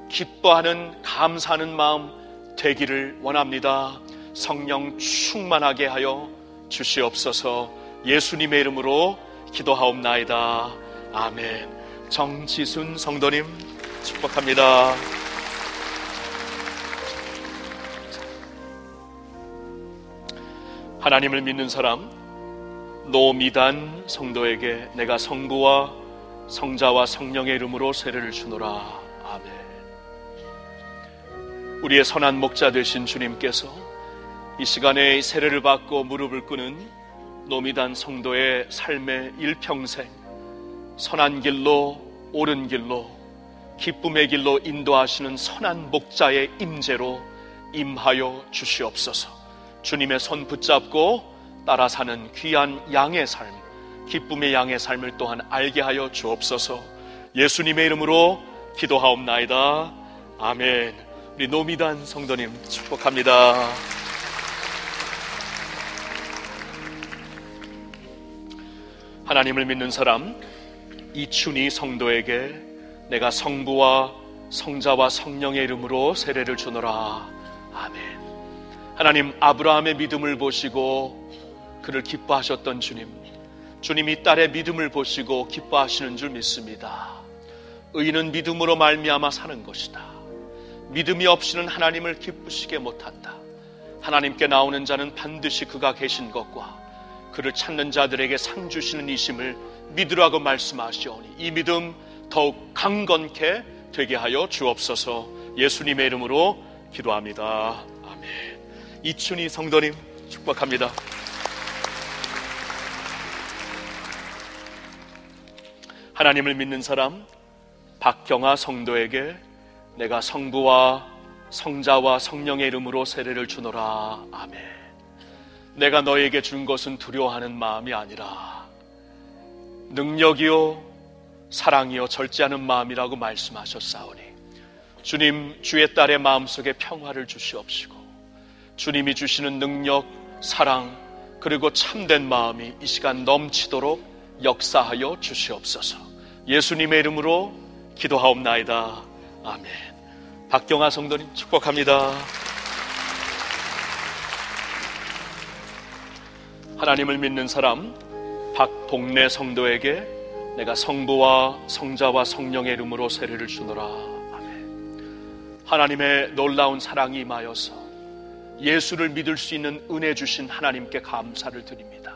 기뻐하는 감사하는 마음 되기를 원합니다. 성령 충만하게 하여 주시옵소서. 예수님의 이름으로 기도하옵나이다. 아멘. 정지순 성도님 축복합니다. 하나님을 믿는 사람 노미단 성도에게 내가 성부와 성자와 성령의 이름으로 세례를 주노라. 아멘. 우리의 선한 목자 되신 주님께서 이 시간에 세례를 받고 무릎을 꿇는 노미단 성도의 삶의 일평생 선한 길로, 옳은 길로, 기쁨의 길로 인도하시는 선한 목자의 임재로 임하여 주시옵소서. 주님의 손 붙잡고 따라 사는 귀한 양의 삶, 기쁨의 양의 삶을 또한 알게 하여 주옵소서. 예수님의 이름으로 기도하옵나이다. 아멘. 우리 노미단 성도님 축복합니다. 하나님을 믿는 사람 이춘희 성도에게 내가 성부와 성자와 성령의 이름으로 세례를 주노라. 아멘. 하나님, 아브라함의 믿음을 보시고 그를 기뻐하셨던 주님, 주님이 딸의 믿음을 보시고 기뻐하시는 줄 믿습니다. 의인은 믿음으로 말미암아 사는 것이다. 믿음이 없이는 하나님을 기쁘시게 못한다. 하나님께 나오는 자는 반드시 그가 계신 것과 그를 찾는 자들에게 상 주시는 이심을 믿으라고 말씀하시오니 이 믿음 더욱 강건케 되게 하여 주옵소서. 예수님의 이름으로 기도합니다. 아멘. 이춘희 성도님 축복합니다. 하나님을 믿는 사람 박경아 성도에게 내가 성부와 성자와 성령의 이름으로 세례를 주노라. 아멘. 내가 너에게 준 것은 두려워하는 마음이 아니라 능력이요 사랑이요 절제하는 마음이라고 말씀하셨사오니 주님, 주의 딸의 마음속에 평화를 주시옵시고 주님이 주시는 능력, 사랑 그리고 참된 마음이 이 시간 넘치도록 역사하여 주시옵소서. 예수님의 이름으로 기도하옵나이다. 아멘. 박경아 성도님 축복합니다. 하나님을 믿는 사람 박동래 성도에게 내가 성부와 성자와 성령의 이름으로 세례를 주노라. 아멘. 하나님의 놀라운 사랑이 임하여서 예수를 믿을 수 있는 은혜 주신 하나님께 감사를 드립니다.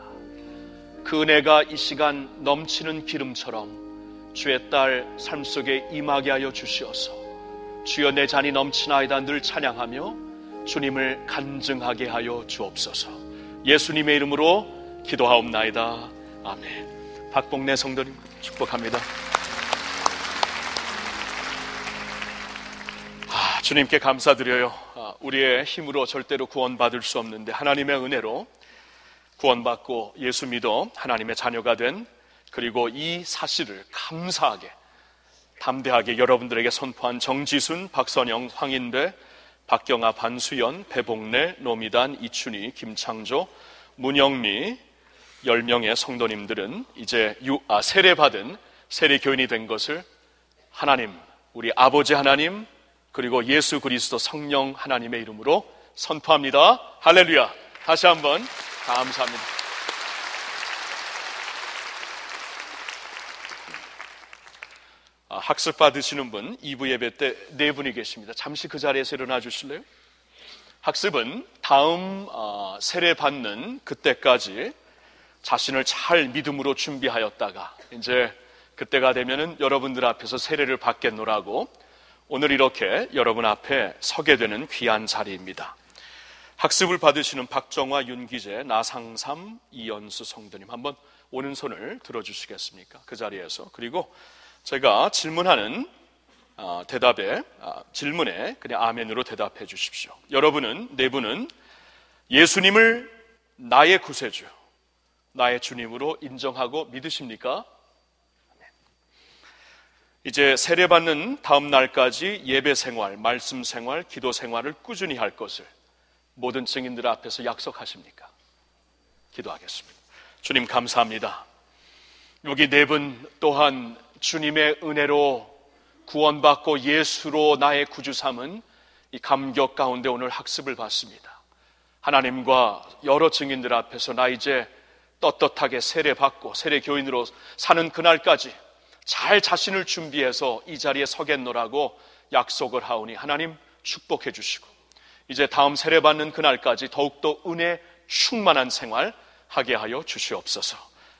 그 은혜가 이 시간 넘치는 기름처럼 주의 딸 삶 속에 임하게 하여 주시어서 주여 내 잔이 넘치나이다 늘 찬양하며 주님을 간증하게 하여 주옵소서. 예수님의 이름으로 기도하옵나이다. 아멘. 박봉래 성도님 축복합니다. 주님께 감사드려요. 우리의 힘으로 절대로 구원받을 수 없는데 하나님의 은혜로 구원받고 예수 믿어 하나님의 자녀가 된, 그리고 이 사실을 감사하게 담대하게 여러분들에게 선포한 정지순, 박선영, 황인배, 박경아, 반수연, 배봉래, 노미단, 이춘희, 김창조, 문영미 10명의 성도님들은 이제 세례받은 세례교인이 된 것을 하나님, 우리 아버지 하나님 그리고 예수 그리스도 성령 하나님의 이름으로 선포합니다. 할렐루야. 다시 한번 감사합니다. 학습 받으시는 분 2부 예배 때 4분이 계십니다. 잠시 그 자리에서 일어나 주실래요? 학습은 다음 세례 받는 그때까지 자신을 잘 믿음으로 준비하였다가 이제 그때가 되면은 여러분들 앞에서 세례를 받겠노라고 오늘 이렇게 여러분 앞에 서게 되는 귀한 자리입니다. 학습을 받으시는 박정화, 윤기재, 나상삼, 이연수 성도님 한번 오른손을 들어주시겠습니까? 그 자리에서. 그리고 제가 질문하는 질문에 그냥 아멘으로 대답해 주십시오. 여러분은, 네 분은 예수님을 나의 구세주, 나의 주님으로 인정하고 믿으십니까? 이제 세례받는 다음 날까지 예배 생활, 말씀 생활, 기도 생활을 꾸준히 할 것을 모든 증인들 앞에서 약속하십니까? 기도하겠습니다. 주님 감사합니다. 여기 네 분 또한 주님의 은혜로 구원받고 예수로 나의 구주 삼은 이 감격 가운데 오늘 학습을 받습니다. 하나님과 여러 증인들 앞에서 나 이제 떳떳하게 세례받고 세례교인으로 사는 그날까지 잘 자신을 준비해서 이 자리에 서겠노라고 약속을 하오니 하나님 축복해 주시고, 이제 다음 세례받는 그날까지 더욱더 은혜 충만한 생활 하게 하여 주시옵소서.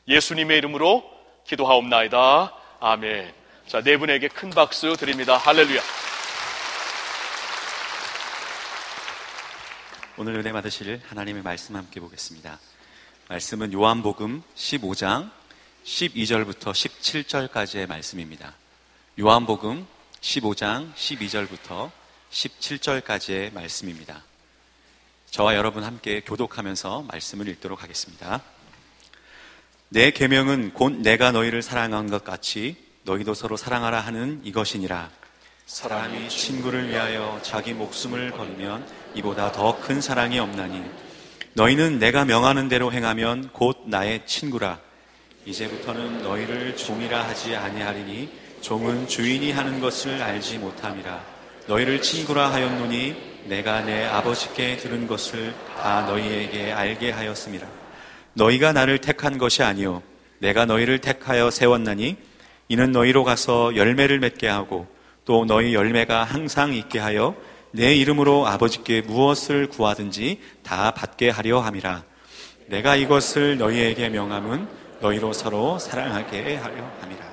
예수님의 이름으로 기도하옵나이다. 아멘. 자, 네 분에게 큰 박수 드립니다. 할렐루야. 오늘 은혜 받으실 하나님의 말씀 함께 보겠습니다. 말씀은 요한복음 15장 12절부터 17절까지의 말씀입니다. 요한복음 15장 12절부터 17절까지의 말씀입니다. 저와 여러분 함께 교독하면서 말씀을 읽도록 하겠습니다. 내 계명은 곧 내가 너희를 사랑한 것 같이 너희도 서로 사랑하라 하는 이것이니라. 사람이 친구를 위하여 자기 목숨을 걸면 이보다 더 큰 사랑이 없나니 너희는 내가 명하는 대로 행하면 곧 나의 친구라. 이제부터는 너희를 종이라 하지 아니하리니 종은 주인이 하는 것을 알지 못함이라. 너희를 친구라 하였노니 내가 내 아버지께 들은 것을 다 너희에게 알게 하였음이라. 너희가 나를 택한 것이 아니요 내가 너희를 택하여 세웠나니 이는 너희로 가서 열매를 맺게 하고 또 너희 열매가 항상 있게 하여 내 이름으로 아버지께 무엇을 구하든지 다 받게 하려 함이라. 내가 이것을 너희에게 명함은 너희로 서로 사랑하게 하려 함이라.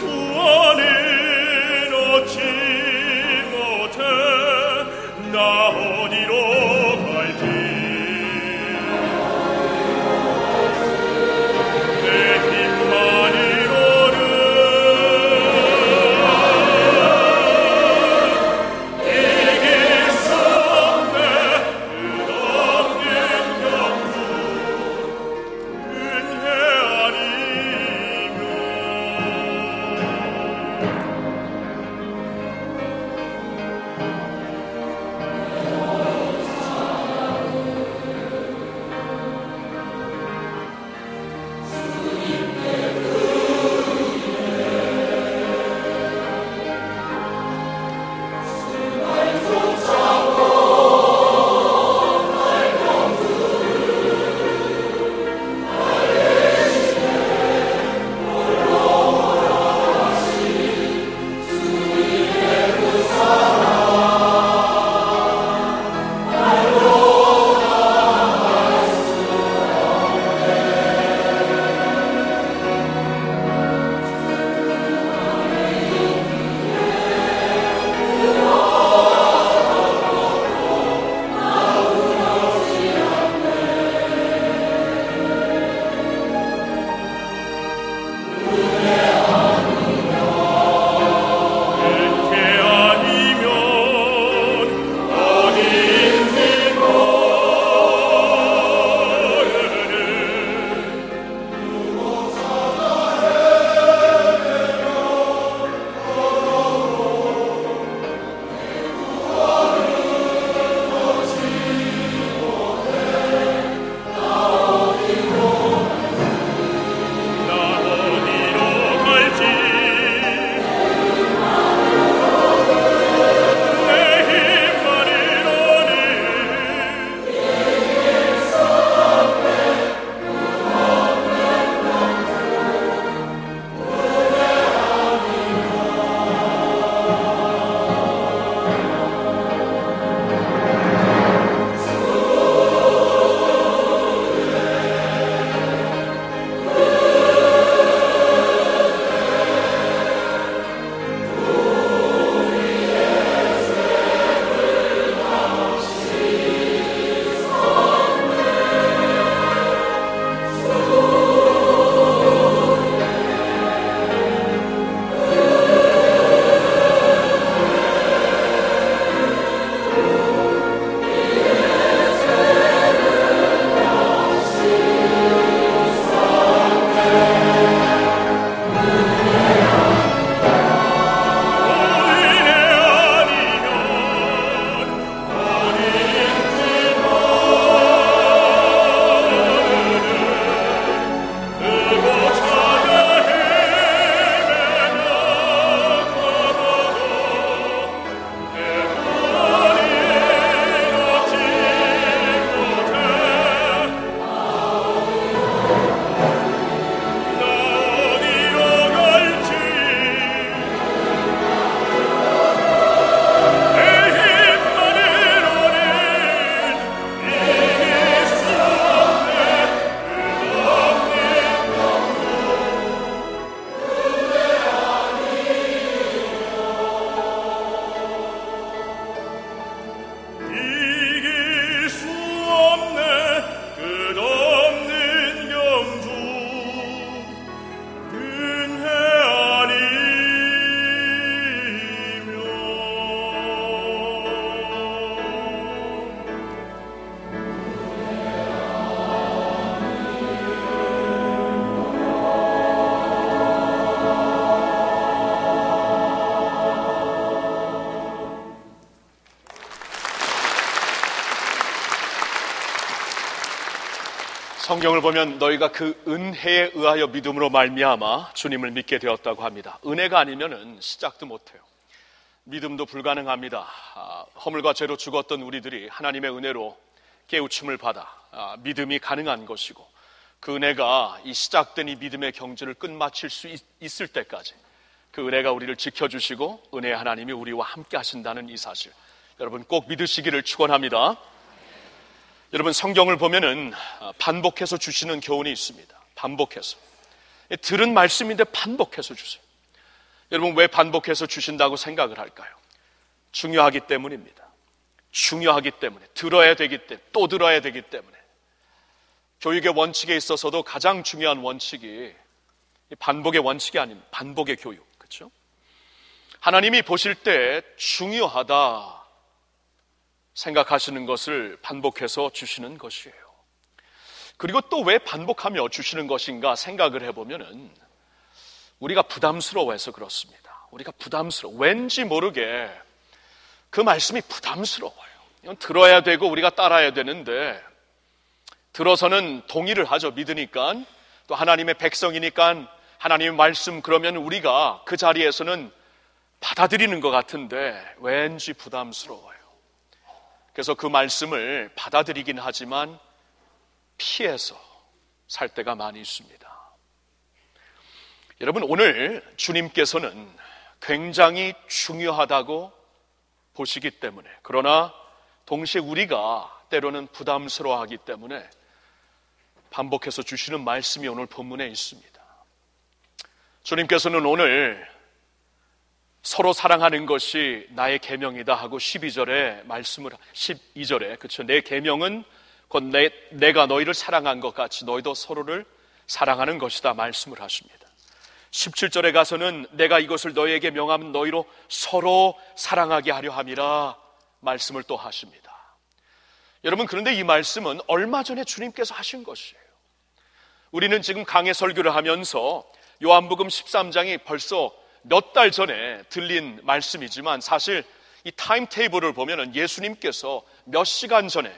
구원을 성경을 보면 너희가 그 은혜에 의하여 믿음으로 말미암아 주님을 믿게 되었다고 합니다. 은혜가 아니면은 시작도 못해요. 믿음도 불가능합니다. 허물과 죄로 죽었던 우리들이 하나님의 은혜로 깨우침을 받아 믿음이 가능한 것이고, 그 은혜가 이 시작된 이 믿음의 경주를 끝마칠 수 있을 때까지 그 은혜가 우리를 지켜주시고 은혜의 하나님이 우리와 함께 하신다는 이 사실, 여러분 꼭 믿으시기를 축원합니다. 여러분, 성경을 보면은 반복해서 주시는 교훈이 있습니다. 반복해서. 들은 말씀인데 반복해서 주세요. 여러분, 왜 반복해서 주신다고 생각을 할까요? 중요하기 때문입니다. 중요하기 때문에, 들어야 되기 때문에, 또 들어야 되기 때문에. 교육의 원칙에 있어서도 가장 중요한 원칙이 반복의 원칙이 아닙니다. 반복의 교육, 그렇죠? 하나님이 보실 때 중요하다 생각하시는 것을 반복해서 주시는 것이에요. 그리고 또 왜 반복하며 주시는 것인가 생각을 해보면은 우리가 부담스러워해서 그렇습니다. 우리가 왠지 모르게 그 말씀이 부담스러워요. 이건 들어야 되고 우리가 따라야 되는데, 들어서는 동의를 하죠. 믿으니까, 또 하나님의 백성이니까 하나님의 말씀, 그러면 우리가 그 자리에서는 받아들이는 것 같은데 왠지 부담스러워요. 그래서 그 말씀을 받아들이긴 하지만 피해서 살 때가 많이 있습니다. 여러분, 오늘 주님께서는 굉장히 중요하다고 보시기 때문에, 그러나 동시에 우리가 때로는 부담스러워하기 때문에 반복해서 주시는 말씀이 오늘 본문에 있습니다. 주님께서는 오늘 서로 사랑하는 것이 나의 계명이다 하고 12절에 말씀을, 12절에, 그렇죠, 내 계명은 곧 내가 너희를 사랑한 것 같이 너희도 서로를 사랑하는 것이다 말씀을 하십니다. 17절에 가서는 내가 이것을 너희에게 명하면 너희로 서로 사랑하게 하려 함이라 말씀을 또 하십니다. 여러분, 그런데 이 말씀은 얼마 전에 주님께서 하신 것이에요. 우리는 지금 강해 설교를 하면서 요한복음 13장이 벌써 몇 달 전에 들린 말씀이지만, 사실 이 타임테이블을 보면은 예수님께서 몇 시간 전에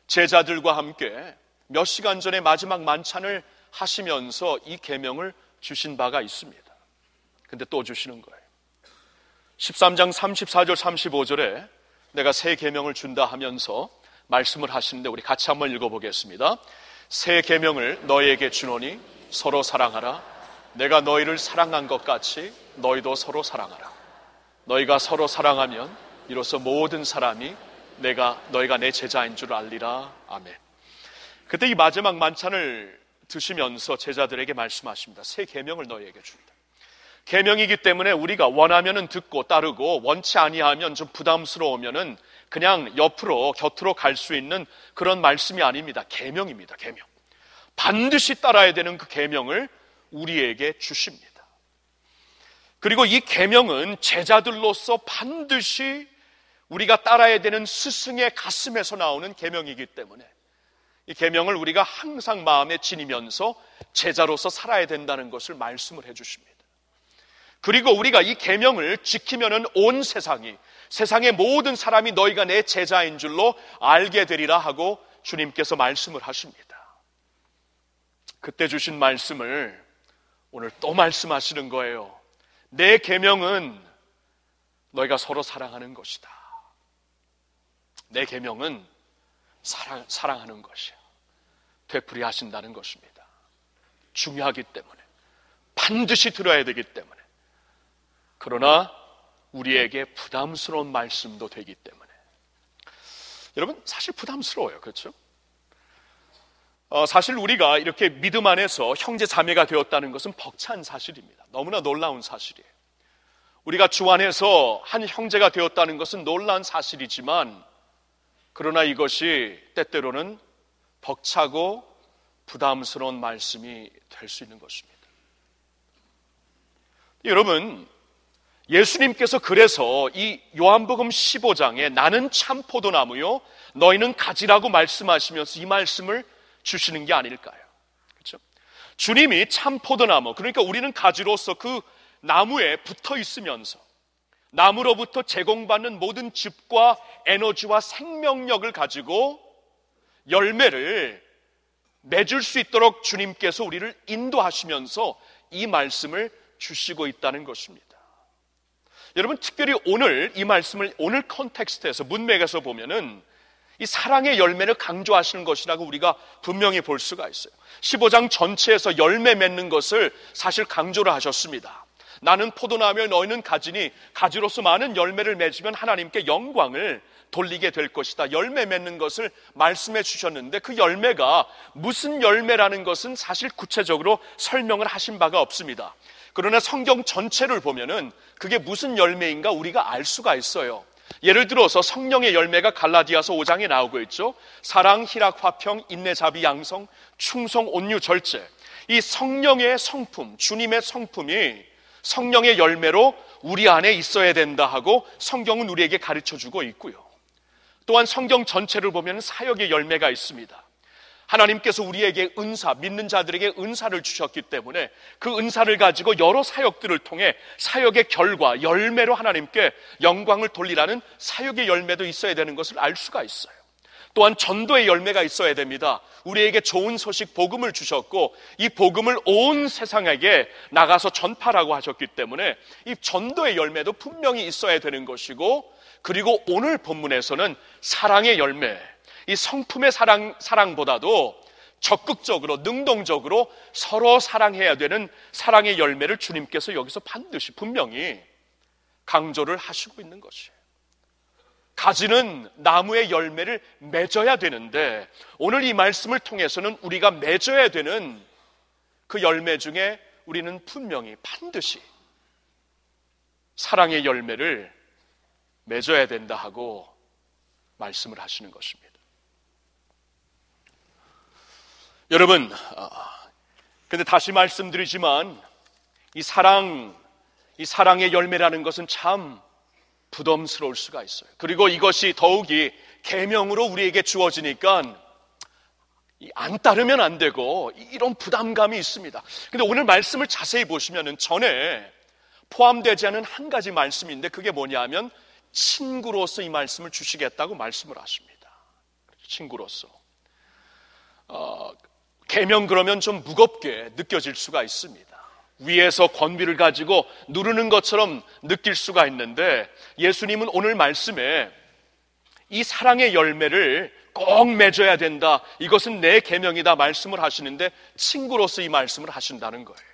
제자들과 함께 몇 시간 전에 마지막 만찬을 하시면서 이 계명을 주신 바가 있습니다. 근데 또 주시는 거예요. 13장 34절 35절에 내가 새 계명을 준다 하면서 말씀을 하시는데, 우리 같이 한번 읽어보겠습니다. 새 계명을 너희에게 주노니 서로 사랑하라. 내가 너희를 사랑한 것 같이 너희도 서로 사랑하라. 너희가 서로 사랑하면 이로써 모든 사람이 너희가 내 제자인 줄 알리라. 아멘. 그때 이 마지막 만찬을 드시면서 제자들에게 말씀하십니다. 새 계명을 너희에게 준다. 계명이기 때문에 우리가 원하면은 듣고 따르고, 원치 아니하면 좀 부담스러우면은 그냥 곁으로 갈 수 있는 그런 말씀이 아닙니다. 계명입니다. 계명. 반드시 따라야 되는 그 계명을 우리에게 주십니다. 그리고 이 계명은 제자들로서 반드시 우리가 따라야 되는 스승의 가슴에서 나오는 계명이기 때문에 이 계명을 우리가 항상 마음에 지니면서 제자로서 살아야 된다는 것을 말씀을 해주십니다. 그리고 우리가 이 계명을 지키면은 온 세상의 모든 사람이 너희가 내 제자인 줄로 알게 되리라 하고 주님께서 말씀을 하십니다. 그때 주신 말씀을 오늘 또 말씀하시는 거예요. 내 계명은 너희가 서로 사랑하는 것이다. 내 계명은 사랑하는 것이야. 되풀이 하신다는 것입니다. 중요하기 때문에, 반드시 들어야 되기 때문에, 그러나 우리에게 부담스러운 말씀도 되기 때문에. 여러분, 사실 부담스러워요. 그렇죠? 사실 우리가 이렇게 믿음 안에서 형제 자매가 되었다는 것은 벅찬 사실입니다. 너무나 놀라운 사실이에요. 우리가 주 안에서 한 형제가 되었다는 것은 놀라운 사실이지만, 그러나 이것이 때때로는 벅차고 부담스러운 말씀이 될 수 있는 것입니다. 여러분, 예수님께서 그래서 이 요한복음 15장에 나는 참 포도나무요 너희는 가지라고 말씀하시면서 이 말씀을 주시는 게 아닐까요? 그렇죠? 주님이 참 포도나무, 그러니까 우리는 가지로서 그 나무에 붙어 있으면서 나무로부터 제공받는 모든 즙과 에너지와 생명력을 가지고 열매를 맺을 수 있도록 주님께서 우리를 인도하시면서 이 말씀을 주시고 있다는 것입니다. 여러분, 특별히 오늘 이 말씀을 오늘 컨텍스트에서 문맥에서 보면은 이 사랑의 열매를 강조하시는 것이라고 우리가 분명히 볼 수가 있어요. 15장 전체에서 열매 맺는 것을 사실 강조를 하셨습니다. 나는 포도나무여 너희는 가지니 가지로서 많은 열매를 맺으면 하나님께 영광을 돌리게 될 것이다. 열매 맺는 것을 말씀해 주셨는데 그 열매가 무슨 열매라는 것은 사실 구체적으로 설명을 하신 바가 없습니다. 그러나 성경 전체를 보면은 그게 무슨 열매인가 우리가 알 수가 있어요. 예를 들어서 성령의 열매가 갈라디아서 5장에 나오고 있죠. 사랑, 희락, 화평, 인내, 자비, 양성, 충성, 온유, 절제. 이 성령의 성품, 주님의 성품이 성령의 열매로 우리 안에 있어야 된다 하고 성경은 우리에게 가르쳐주고 있고요. 또한 성경 전체를 보면 사역의 열매가 있습니다. 하나님께서 우리에게 은사, 믿는 자들에게 은사를 주셨기 때문에 그 은사를 가지고 여러 사역들을 통해 사역의 결과, 열매로 하나님께 영광을 돌리라는 사역의 열매도 있어야 되는 것을 알 수가 있어요. 또한 전도의 열매가 있어야 됩니다. 우리에게 좋은 소식, 복음을 주셨고 이 복음을 온 세상에게 나가서 전파라고 하셨기 때문에 이 전도의 열매도 분명히 있어야 되는 것이고, 그리고 오늘 본문에서는 사랑의 열매, 이 성품의 사랑보다도 적극적으로 능동적으로 서로 사랑해야 되는 사랑의 열매를 주님께서 여기서 반드시 분명히 강조를 하시고 있는 것이에요. 가지는 나무의 열매를 맺어야 되는데 오늘 이 말씀을 통해서는 우리가 맺어야 되는 그 열매 중에 우리는 분명히 반드시 사랑의 열매를 맺어야 된다 하고 말씀을 하시는 것입니다. 여러분, 근데 다시 말씀드리지만 이 사랑의 열매라는 것은 참 부담스러울 수가 있어요. 그리고 이것이 더욱이 계명으로 우리에게 주어지니까 안 따르면 안 되고 이런 부담감이 있습니다. 근데 오늘 말씀을 자세히 보시면은 전에 포함되지 않은 한 가지 말씀인데 그게 뭐냐면 친구로서 이 말씀을 주시겠다고 말씀을 하십니다. 친구로서. 계명 그러면 좀 무겁게 느껴질 수가 있습니다. 위에서 권위를 가지고 누르는 것처럼 느낄 수가 있는데 예수님은 오늘 말씀에 이 사랑의 열매를 꼭 맺어야 된다, 이것은 내 계명이다 말씀을 하시는데 친구로서 이 말씀을 하신다는 거예요.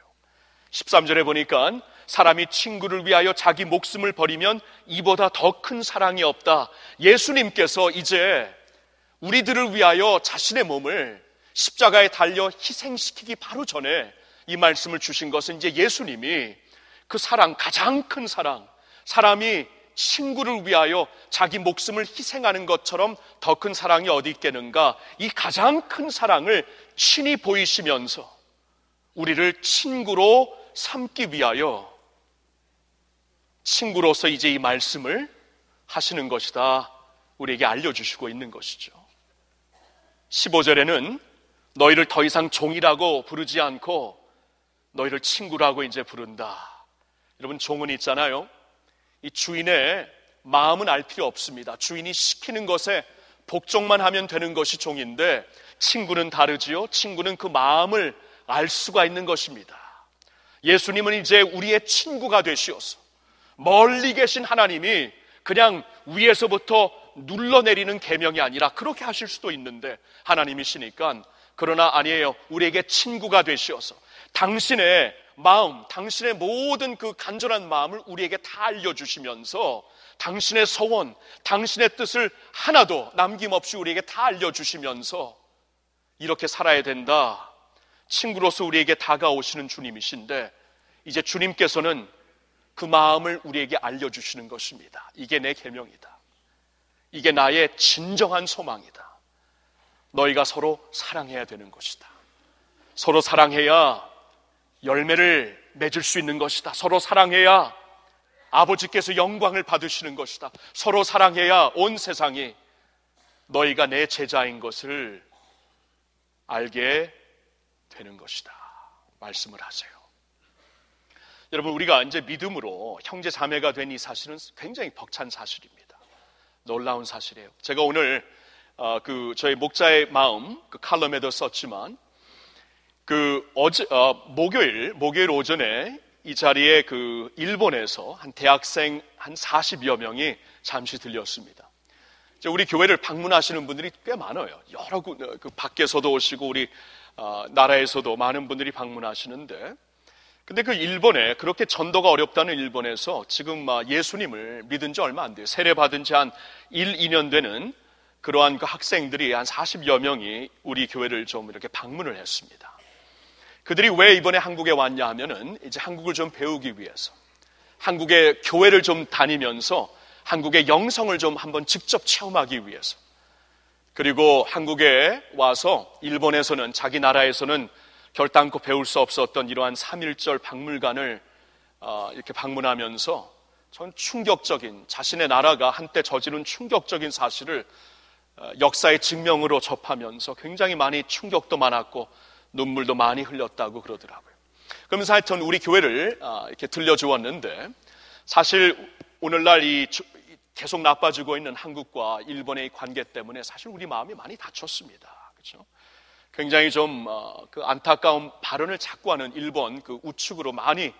13절에 보니까 사람이 친구를 위하여 자기 목숨을 버리면 이보다 더 큰 사랑이 없다. 예수님께서 이제 우리들을 위하여 자신의 몸을 십자가에 달려 희생시키기 바로 전에 이 말씀을 주신 것은 이제 예수님이 그 사랑, 가장 큰 사랑, 사람이 친구를 위하여 자기 목숨을 희생하는 것처럼 더 큰 사랑이 어디 있겠는가, 이 가장 큰 사랑을 친히 보이시면서 우리를 친구로 삼기 위하여 친구로서 이제 이 말씀을 하시는 것이다, 우리에게 알려주시고 있는 것이죠. 15절에는 너희를 더 이상 종이라고 부르지 않고 너희를 친구라고 이제 부른다. 여러분, 종은 있잖아요. 이 주인의 마음은 알 필요 없습니다. 주인이 시키는 것에 복종만 하면 되는 것이 종인데 친구는 다르지요. 친구는 그 마음을 알 수가 있는 것입니다. 예수님은 이제 우리의 친구가 되시어서 멀리 계신 하나님이 그냥 위에서부터 눌러내리는 계명이 아니라 그렇게 하실 수도 있는데 하나님이시니까, 그러나 아니에요. 우리에게 친구가 되시어서 당신의 마음, 당신의 모든 그 간절한 마음을 우리에게 다 알려주시면서 당신의 소원, 당신의 뜻을 하나도 남김없이 우리에게 다 알려주시면서 이렇게 살아야 된다, 친구로서 우리에게 다가오시는 주님이신데 이제 주님께서는 그 마음을 우리에게 알려주시는 것입니다. 이게 내 계명이다. 이게 나의 진정한 소망이다. 너희가 서로 사랑해야 되는 것이다. 서로 사랑해야 열매를 맺을 수 있는 것이다. 서로 사랑해야 아버지께서 영광을 받으시는 것이다. 서로 사랑해야 온 세상이 너희가 내 제자인 것을 알게 되는 것이다 말씀을 하세요. 여러분, 우리가 이제 믿음으로 형제 자매가 된 이 사실은 굉장히 벅찬 사실입니다. 놀라운 사실이에요. 제가 오늘 저희 목자의 마음 그 칼럼에도 썼지만 목요일 오전에 이 자리에 일본에서 한 대학생 한 40여 명이 잠시 들렸습니다. 우리 교회를 방문하시는 분들이 꽤 많아요. 여러 밖에서도 오시고 우리 나라에서도 많은 분들이 방문하시는데, 근데 일본에 그렇게 전도가 어렵다는 일본에서 지금 예수님을 믿은 지 얼마 안 돼요. 세례 받은 지 한 1, 2년 되는 그러한 학생들이 한 40여 명이 우리 교회를 좀 이렇게 방문을 했습니다. 그들이 왜 이번에 한국에 왔냐 하면은 이제 한국을 좀 배우기 위해서, 한국의 교회를 좀 다니면서 한국의 영성을 좀 한번 직접 체험하기 위해서, 그리고 한국에 와서 일본에서는, 자기 나라에서는 결단코 배울 수 없었던 이러한 3.1절 박물관을 이렇게 방문하면서 전 충격적인, 자신의 나라가 한때 저지른 충격적인 사실을 역사의 증명으로 접하면서 굉장히 많이 충격도 많았고 눈물도 많이 흘렸다고 그러더라고요. 그러면서 하여튼 우리 교회를 이렇게 들려주었는데, 사실 오늘날 계속 나빠지고 있는 한국과 일본의 관계 때문에 사실 우리 마음이 많이 다쳤습니다. 그렇죠? 굉장히 좀 안타까운 발언을 자꾸 하는 일본 우측으로 많이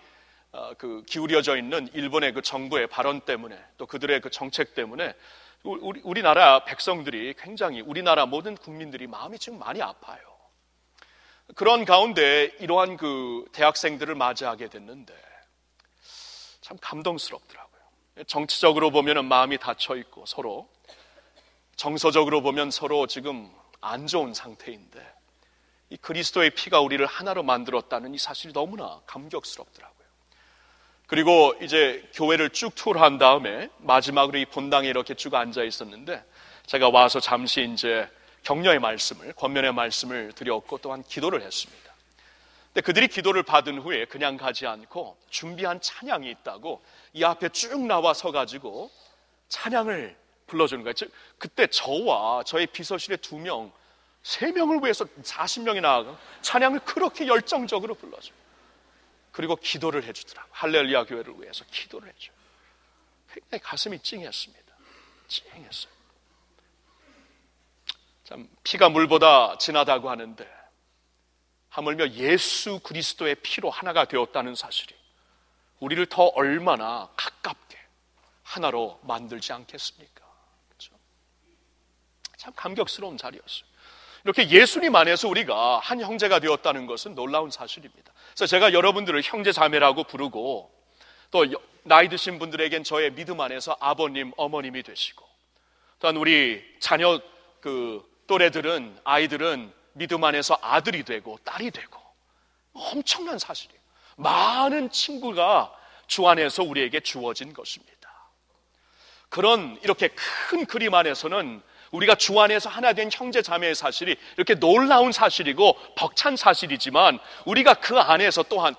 기울여져 있는 일본의 정부의 발언 때문에, 또 그들의 정책 때문에 우리나라 백성들이 굉장히, 우리나라 모든 국민들이 마음이 지금 많이 아파요. 그런 가운데 이러한 대학생들을 맞이하게 됐는데 참 감동스럽더라고요. 정치적으로 보면 마음이 닫혀 있고, 서로 정서적으로 보면 서로 지금 안 좋은 상태인데, 이 그리스도의 피가 우리를 하나로 만들었다는 이 사실이 너무나 감격스럽더라고요. 그리고 이제 교회를 쭉 투어한 다음에 마지막으로 이 본당에 이렇게 쭉 앉아 있었는데, 제가 와서 잠시 이제 격려의 말씀을, 권면의 말씀을 드렸고 또한 기도를 했습니다. 근데 그들이 기도를 받은 후에 그냥 가지 않고 준비한 찬양이 있다고 이 앞에 쭉 나와 서가지고 찬양을 불러주는 거예요. 그때 저와 저의 비서실의 2명, 3명을 위해서 40명이 나와서 찬양을 그렇게 열정적으로 불러줘요. 그리고 기도를 해주더라고요. 할렐루야 교회를 위해서 기도를 해줘요. 굉장히 가슴이 찡했습니다. 찡했어요. 참 피가 물보다 진하다고 하는데, 하물며 예수 그리스도의 피로 하나가 되었다는 사실이 우리를 더 얼마나 가깝게 하나로 만들지 않겠습니까? 그렇죠? 참 감격스러운 자리였어요. 이렇게 예수님 안에서 우리가 한 형제가 되었다는 것은 놀라운 사실입니다. 그래서 제가 여러분들을 형제 자매라고 부르고, 또 나이 드신 분들에겐 저의 믿음 안에서 아버님, 어머님이 되시고, 또한 우리 자녀 또래들은, 아이들은 믿음 안에서 아들이 되고 딸이 되고, 엄청난 사실이에요. 많은 친구가 주 안에서 우리에게 주어진 것입니다. 그런 이렇게 큰 그림 안에서는 우리가 주 안에서 하나 된 형제 자매의 사실이 이렇게 놀라운 사실이고 벅찬 사실이지만, 우리가 그 안에서 또한,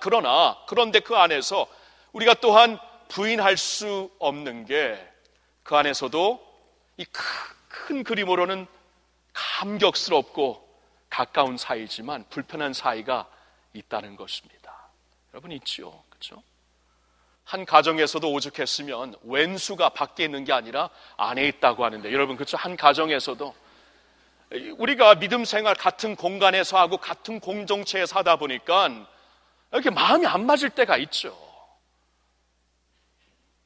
그런데 그 안에서 우리가 또한 부인할 수 없는 게, 그 안에서도 이 큰 그림으로는 감격스럽고 가까운 사이지만 불편한 사이가 있다는 것입니다. 여러분 있지요, 그렇죠? 한 가정에서도 오죽했으면 왼수가 밖에 있는 게 아니라 안에 있다고 하는데, 여러분 그렇죠? 한 가정에서도 우리가 믿음 생활 같은 공간에서 하고 같은 공동체에 사다 보니까 이렇게 마음이 안 맞을 때가 있죠.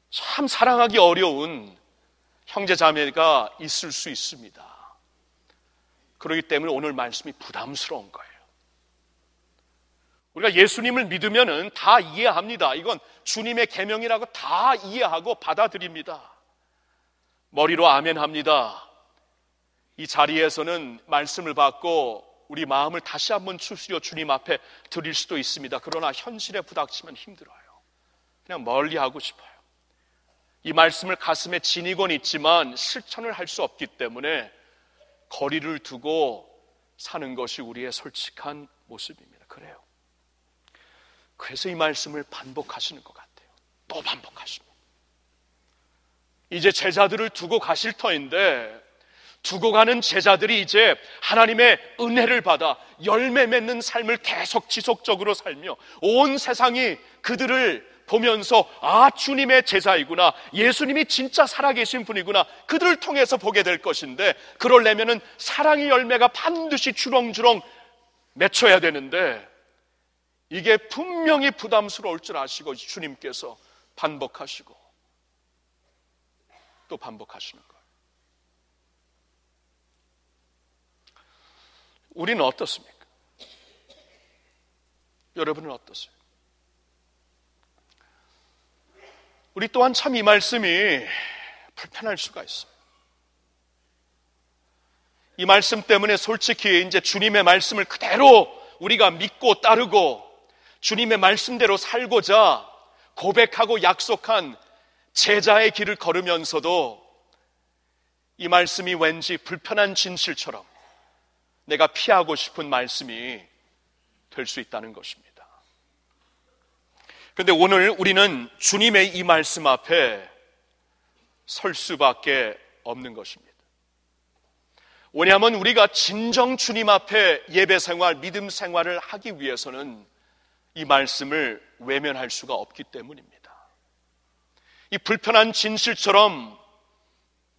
참 사랑하기 어려운 형제 자매가 있을 수 있습니다. 그렇기 때문에 오늘 말씀이 부담스러운 거예요. 우리가 예수님을 믿으면은 다 이해합니다. 이건 주님의 계명이라고 다 이해하고 받아들입니다. 머리로 아멘 합니다. 이 자리에서는 말씀을 받고 우리 마음을 다시 한번 추스려 주님 앞에 드릴 수도 있습니다. 그러나 현실에 부닥치면 힘들어요. 그냥 멀리 하고 싶어요. 이 말씀을 가슴에 지니곤 있지만 실천을 할 수 없기 때문에 거리를 두고 사는 것이 우리의 솔직한 모습입니다. 그래요. 그래서 이 말씀을 반복하시는 것 같아요. 또 반복하십니다. 이제 제자들을 두고 가실 터인데, 두고 가는 제자들이 이제 하나님의 은혜를 받아 열매 맺는 삶을 계속 지속적으로 살며 온 세상이 그들을 보면서 아, 주님의 제자이구나, 예수님이 진짜 살아계신 분이구나, 그들을 통해서 보게 될 것인데, 그러려면은 사랑의 열매가 반드시 주렁주렁 맺혀야 되는데, 이게 분명히 부담스러울 줄 아시고 주님께서 반복하시고 또 반복하시는 거예요. 우리는 어떻습니까? 여러분은 어떠세요? 우리 또한 참 이 말씀이 불편할 수가 있어요. 이 말씀 때문에 솔직히 이제 주님의 말씀을 그대로 우리가 믿고 따르고 주님의 말씀대로 살고자 고백하고 약속한 제자의 길을 걸으면서도 이 말씀이 왠지 불편한 진실처럼 내가 피하고 싶은 말씀이 될 수 있다는 것입니다. 그런데 오늘 우리는 주님의 이 말씀 앞에 설 수밖에 없는 것입니다. 왜냐하면 우리가 진정 주님 앞에 예배 생활, 믿음 생활을 하기 위해서는 이 말씀을 외면할 수가 없기 때문입니다. 이 불편한 진실처럼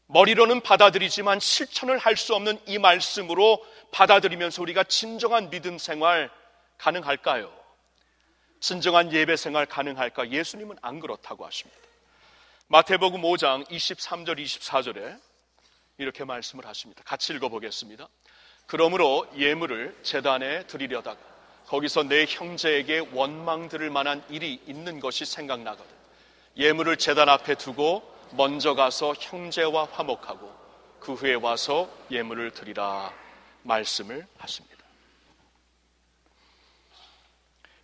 머리로는 받아들이지만 실천을 할 수 없는 이 말씀으로 받아들이면서 우리가 진정한 믿음 생활 가능할까요? 진정한 예배 생활 가능할까? 예수님은 안 그렇다고 하십니다. 마태복음 5장 23절 24절에 이렇게 말씀을 하십니다. 같이 읽어보겠습니다. 그러므로 예물을 제단에 드리려다가 거기서 내 형제에게 원망 들을 만한 일이 있는 것이 생각나거든 예물을 제단 앞에 두고 먼저 가서 형제와 화목하고 그 후에 와서 예물을 드리라 말씀을 하십니다.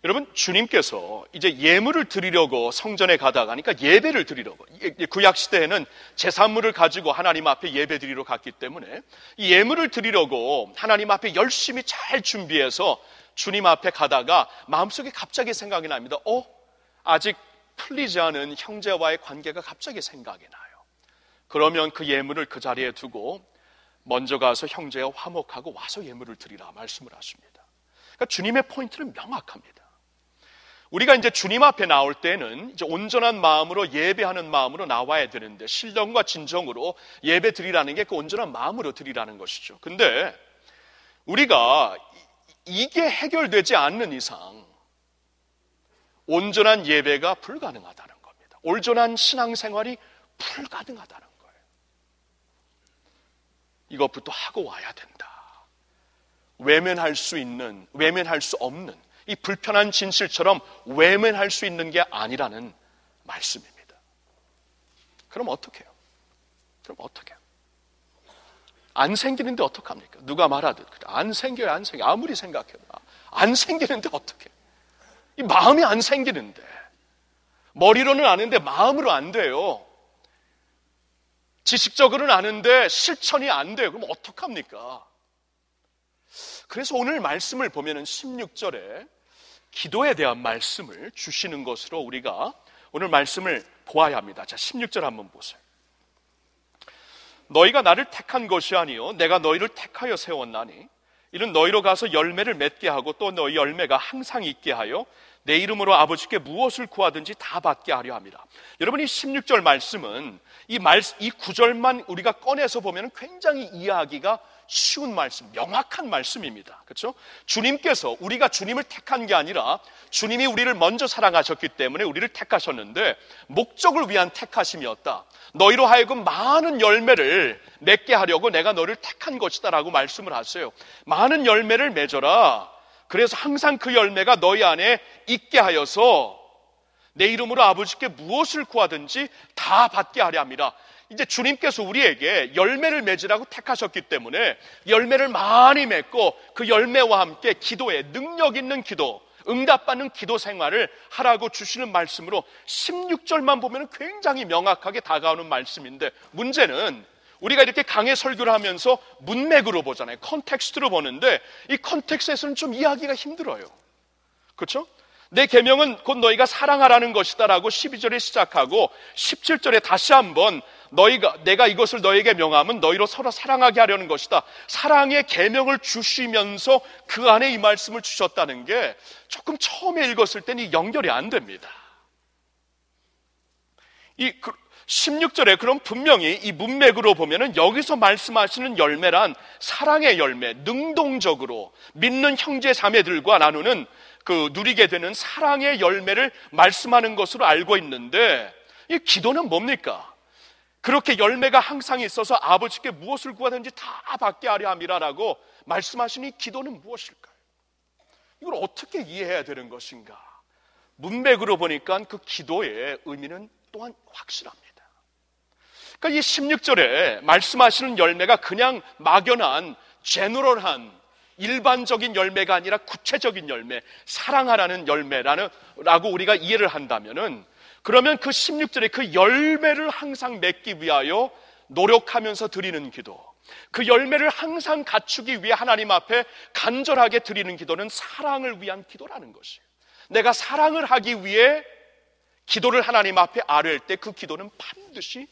여러분, 주님께서 이제 예물을 드리려고 성전에 가다가, 그러니까 예배를 드리려고, 구약 시대에는 제사물을 가지고 하나님 앞에 예배 드리러 갔기 때문에 이 예물을 드리려고 하나님 앞에 열심히 잘 준비해서 주님 앞에 가다가 마음속에 갑자기 생각이 납니다. 아직 풀리지 않은 형제와의 관계가 갑자기 생각이 나요. 그러면 그 예물을 그 자리에 두고 먼저 가서 형제와 화목하고 와서 예물을 드리라 말씀을 하십니다. 그러니까 주님의 포인트는 명확합니다. 우리가 이제 주님 앞에 나올 때는 이제 온전한 마음으로 예배하는 마음으로 나와야 되는데, 신령과 진정으로 예배 드리라는 게 그 온전한 마음으로 드리라는 것이죠. 근데 우리가 이게 해결되지 않는 이상 온전한 예배가 불가능하다는 겁니다. 온전한 신앙생활이 불가능하다는 거예요. 이것부터 하고 와야 된다. 외면할 수 있는, 외면할 수 없는, 이 불편한 진실처럼 외면할 수 있는 게 아니라는 말씀입니다. 그럼 어떻게 해요? 안 생기는데 어떡합니까? 누가 말하듯 안 생겨요, 안 생겨. 아무리 생각해도 안 생기는데 어떡해? 이 마음이 안 생기는데, 머리로는 아는데 마음으로 안 돼요. 지식적으로는 아는데 실천이 안 돼요. 그럼 어떡합니까? 그래서 오늘 말씀을 보면은 16절에 기도에 대한 말씀을 주시는 것으로 우리가 오늘 말씀을 보아야 합니다. 자, 16절 한번 보세요. 너희가 나를 택한 것이 아니요 내가 너희를 택하여 세웠나니 이는 너희로 가서 열매를 맺게 하고 또 너희 열매가 항상 있게 하여 내 이름으로 아버지께 무엇을 구하든지 다 받게 하려 합니다. 여러분, 이 16절 말씀은 이 9절만 우리가 꺼내서 보면 굉장히 이해하기가 쉬운 말씀, 명확한 말씀입니다. 그렇죠? 주님께서, 우리가 주님을 택한 게 아니라 주님이 우리를 먼저 사랑하셨기 때문에 우리를 택하셨는데 목적을 위한 택하심이었다. 너희로 하여금 많은 열매를 맺게 하려고 내가 너를 택한 것이다 라고 말씀을 하세요. 많은 열매를 맺어라. 그래서 항상 그 열매가 너희 안에 있게 하여서 내 이름으로 아버지께 무엇을 구하든지 다 받게 하려 합니다. 이제 주님께서 우리에게 열매를 맺으라고 택하셨기 때문에 열매를 많이 맺고 그 열매와 함께 기도에 능력 있는 기도, 응답받는 기도 생활을 하라고 주시는 말씀으로 16절만 보면 굉장히 명확하게 다가오는 말씀인데, 문제는 우리가 이렇게 강해 설교를 하면서 문맥으로 보잖아요. 컨텍스트로 보는데 이 컨텍스트에서는 좀 이해하기가 힘들어요. 그렇죠? 내 계명은 곧 너희가 사랑하라는 것이다 라고 12절에 시작하고 17절에 다시 한번 내가 이것을 너희에게 명하면 너희로 서로 사랑하게 하려는 것이다. 사랑의 계명을 주시면서 그 안에 이 말씀을 주셨다는 게 조금 처음에 읽었을 때는 연결이 안 됩니다. 이 16절에 그럼 분명히 이 문맥으로 보면은 여기서 말씀하시는 열매란 사랑의 열매, 능동적으로 믿는 형제 자매들과 나누는 그 누리게 되는 사랑의 열매를 말씀하는 것으로 알고 있는데, 이 기도는 뭡니까? 그렇게 열매가 항상 있어서 아버지께 무엇을 구하든지 다 받게 하려 함이라라고 말씀하신 이 기도는 무엇일까요? 이걸 어떻게 이해해야 되는 것인가? 문맥으로 보니까 그 기도의 의미는 또한 확실합니다. 그러니까 이 16절에 말씀하시는 열매가 그냥 막연한 제너럴한 일반적인 열매가 아니라 구체적인 열매, 사랑하라는 열매라고 우리가 이해를 한다면은, 그러면 그 16절에 그 열매를 항상 맺기 위하여 노력하면서 드리는 기도, 그 열매를 항상 갖추기 위해 하나님 앞에 간절하게 드리는 기도는 사랑을 위한 기도라는 것이에요. 내가 사랑을 하기 위해 기도를 하나님 앞에 아뢰할 때 그 기도는 반드시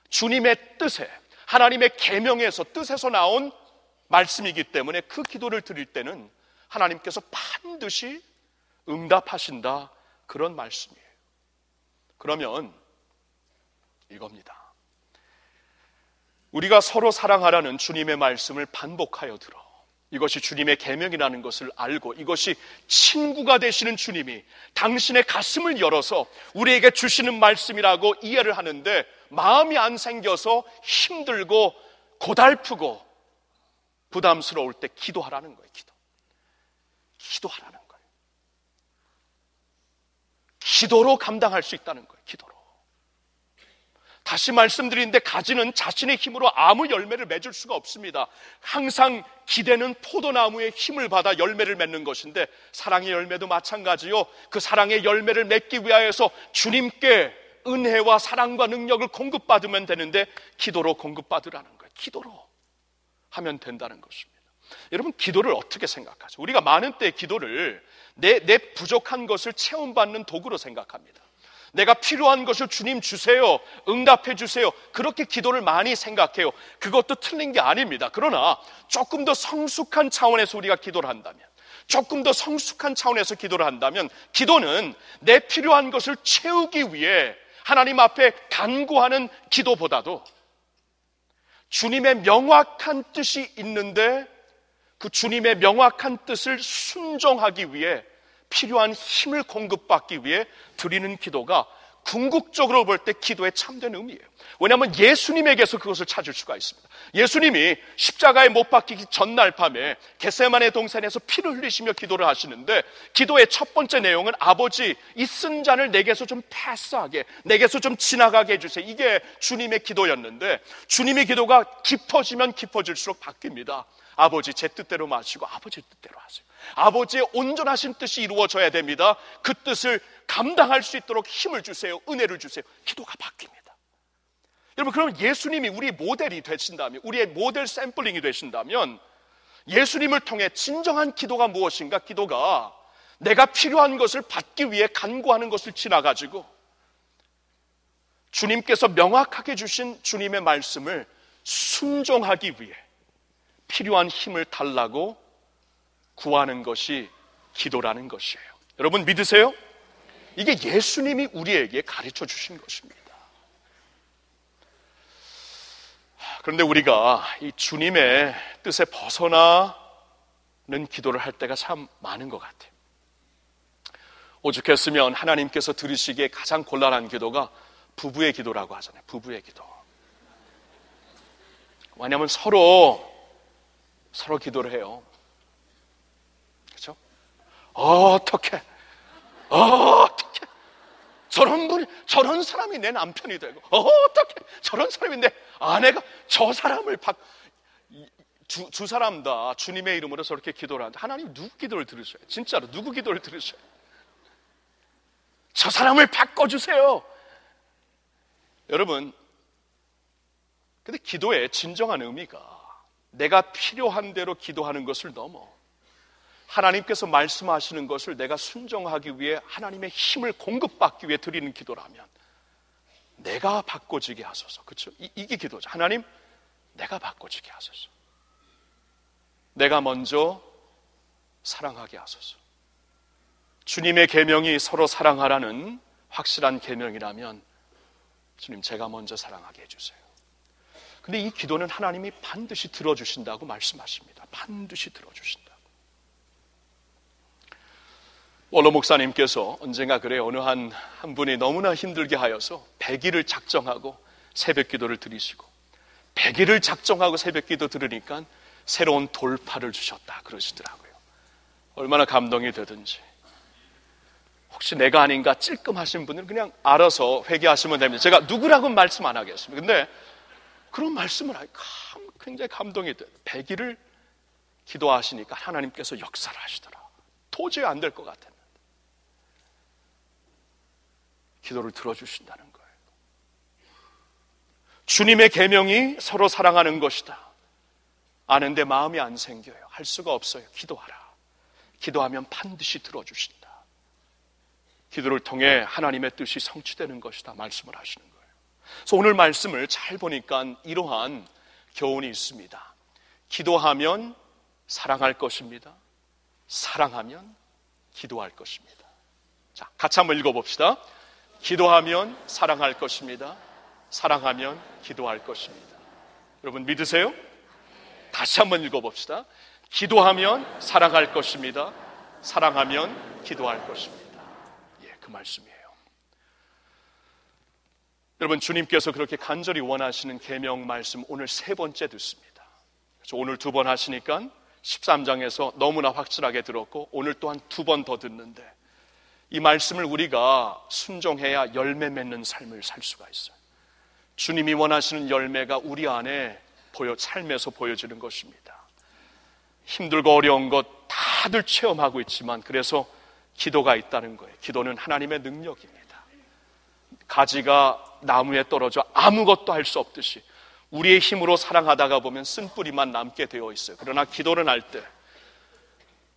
주님의 뜻에, 하나님의 계명에서, 뜻에서 나온 말씀이기 때문에 그 기도를 드릴 때는 하나님께서 반드시 응답하신다, 그런 말씀이에요. 그러면 이겁니다. 우리가 서로 사랑하라는 주님의 말씀을 반복하여 들어 이것이 주님의 계명이라는 것을 알고, 이것이 친구가 되시는 주님이 당신의 가슴을 열어서 우리에게 주시는 말씀이라고 이해를 하는데 마음이 안 생겨서 힘들고 고달프고 부담스러울 때 기도하라는 거예요. 기도하라는 거예요. 기도로 감당할 수 있다는 거예요. 기도로. 다시 말씀드리는데 가지는 자신의 힘으로 아무 열매를 맺을 수가 없습니다. 항상 기대는 포도나무의 힘을 받아 열매를 맺는 것인데, 사랑의 열매도 마찬가지요. 그 사랑의 열매를 맺기 위하여서 주님께 은혜와 사랑과 능력을 공급받으면 되는데 기도로 공급받으라는 거예요. 기도로 하면 된다는 것입니다. 여러분, 기도를 어떻게 생각하죠? 우리가 많은 때 기도를 내 부족한 것을 체험받는 도구로 생각합니다. 내가 필요한 것을 주님 주세요, 응답해 주세요, 그렇게 기도를 많이 생각해요. 그것도 틀린 게 아닙니다. 그러나 조금 더 성숙한 차원에서 우리가 기도를 한다면, 조금 더 성숙한 차원에서 기도를 한다면, 기도는 내 필요한 것을 채우기 위해 하나님 앞에 간구하는 기도보다도 주님의 명확한 뜻이 있는데 그 주님의 명확한 뜻을 순종하기 위해 필요한 힘을 공급받기 위해 드리는 기도가 궁극적으로 볼 때 기도의 참된 의미예요. 왜냐하면 예수님에게서 그것을 찾을 수가 있습니다. 예수님이 십자가에 못 박히기 전날 밤에 겟세마네 동산에서 피를 흘리시며 기도를 하시는데, 기도의 첫 번째 내용은 아버지, 이 쓴 잔을 내게서 좀 패스하게, 내게서 좀 지나가게 해주세요. 이게 주님의 기도였는데, 주님의 기도가 깊어지면 깊어질수록 바뀝니다. 아버지, 제 뜻대로 마시고 아버지 뜻대로 하세요. 아버지의 온전하신 뜻이 이루어져야 됩니다. 그 뜻을 감당할 수 있도록 힘을 주세요, 은혜를 주세요. 기도가 바뀝니다. 여러분, 그럼 예수님이 우리 모델이 되신다면, 우리의 모델 샘플링이 되신다면, 예수님을 통해 진정한 기도가 무엇인가? 기도가 내가 필요한 것을 받기 위해 간구하는 것을 지나가지고 주님께서 명확하게 주신 주님의 말씀을 순종하기 위해 필요한 힘을 달라고 구하는 것이 기도라는 것이에요. 여러분 믿으세요? 이게 예수님이 우리에게 가르쳐 주신 것입니다. 그런데 우리가 이 주님의 뜻에 벗어나는 기도를 할 때가 참 많은 것 같아요. 오죽했으면 하나님께서 들으시기에 가장 곤란한 기도가 부부의 기도라고 하잖아요. 부부의 기도. 왜냐하면 서로 기도를 해요. 그렇죠? 어떻게 저런 사람이 내 남편이 되고, 어떻게 저런 사람이 내 아내가 저 사람을 두 사람 다 주님의 이름으로 저렇게 기도를 하는데, 하나님 누구 기도를 들으셔요? 진짜로 누구 기도를 들으셔요? 저 사람을 바꿔주세요. 여러분, 근데 기도의 진정한 의미가 내가 필요한 대로 기도하는 것을 넘어 하나님께서 말씀하시는 것을 내가 순종하기 위해 하나님의 힘을 공급받기 위해 드리는 기도라면, 내가 바꿔지게 하소서. 그렇죠? 이게 기도죠. 하나님, 내가 바꿔지게 하소서. 내가 먼저 사랑하게 하소서. 주님의 계명이 서로 사랑하라는 확실한 계명이라면 주님, 제가 먼저 사랑하게 해주세요. 근데 이 기도는 하나님이 반드시 들어주신다고 말씀하십니다. 반드시 들어주신다고. 원로 목사님께서 언젠가 그래요. 어느 한 분이 너무나 힘들게 하여서 100일을 작정하고 새벽 기도를 드리시고 100일을 작정하고 새벽 기도 들으니까 새로운 돌파를 주셨다 그러시더라고요. 얼마나 감동이 되든지. 혹시 내가 아닌가 찔끔하신 분은 그냥 알아서 회개하시면 됩니다. 제가 누구라고는 말씀 안 하겠습니다. 근데 그런 말씀을 굉장히 감동이 돼요. 100일을 기도하시니까 하나님께서 역사를 하시더라. 도저히 안 될 것 같았는데 기도를 들어주신다는 거예요. 주님의 계명이 서로 사랑하는 것이다. 아는데 마음이 안 생겨요. 할 수가 없어요. 기도하라. 기도하면 반드시 들어주신다. 기도를 통해 하나님의 뜻이 성취되는 것이다 말씀을 하시는 거예요. 그래서 오늘 말씀을 잘 보니까 이러한 교훈이 있습니다. 기도하면 사랑할 것입니다. 사랑하면 기도할 것입니다. 자, 같이 한번 읽어봅시다. 기도하면 사랑할 것입니다. 사랑하면 기도할 것입니다. 여러분 믿으세요? 다시 한번 읽어봅시다. 기도하면 사랑할 것입니다. 사랑하면 기도할 것입니다. 예, 그 말씀이에요. 여러분, 주님께서 그렇게 간절히 원하시는 계명 말씀 오늘 3번째 듣습니다. 그래서 오늘 2번 하시니까 13장에서 너무나 확실하게 들었고 오늘 또한 2번 더 듣는데 이 말씀을 우리가 순종해야 열매 맺는 삶을 살 수가 있어요. 주님이 원하시는 열매가 우리 안에 삶에서 보여지는 것입니다. 힘들고 어려운 것 다들 체험하고 있지만 그래서 기도가 있다는 거예요. 기도는 하나님의 능력입니다. 가지가 나무에 떨어져 아무것도 할 수 없듯이 우리의 힘으로 사랑하다가 보면 쓴뿌리만 남게 되어 있어요. 그러나 기도를 할 때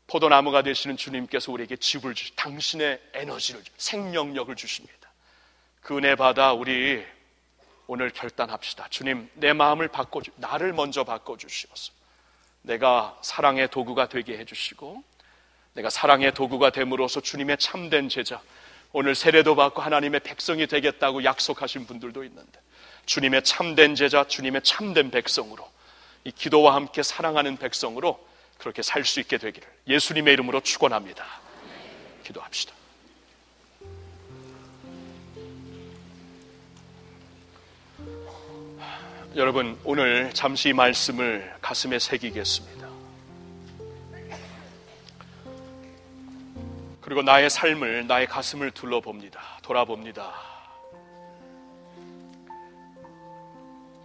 포도나무가 되시는 주님께서 우리에게 즙을 주시, 당신의 에너지를, 생명력을 주십니다. 그 은혜 받아 우리 오늘 결단합시다. 주님, 내 마음을 나를 먼저 바꿔주시옵소서. 내가 사랑의 도구가 되게 해주시고 내가 사랑의 도구가 됨으로써 주님의 참된 제자, 오늘 세례도 받고 하나님의 백성이 되겠다고 약속하신 분들도 있는데 주님의 참된 제자, 주님의 참된 백성으로 이 기도와 함께 사랑하는 백성으로 그렇게 살 수 있게 되기를 예수님의 이름으로 축원합니다. 기도합시다. 여러분, 오늘 잠시 이 말씀을 가슴에 새기겠습니다. 그리고 나의 삶을, 나의 가슴을 돌아봅니다.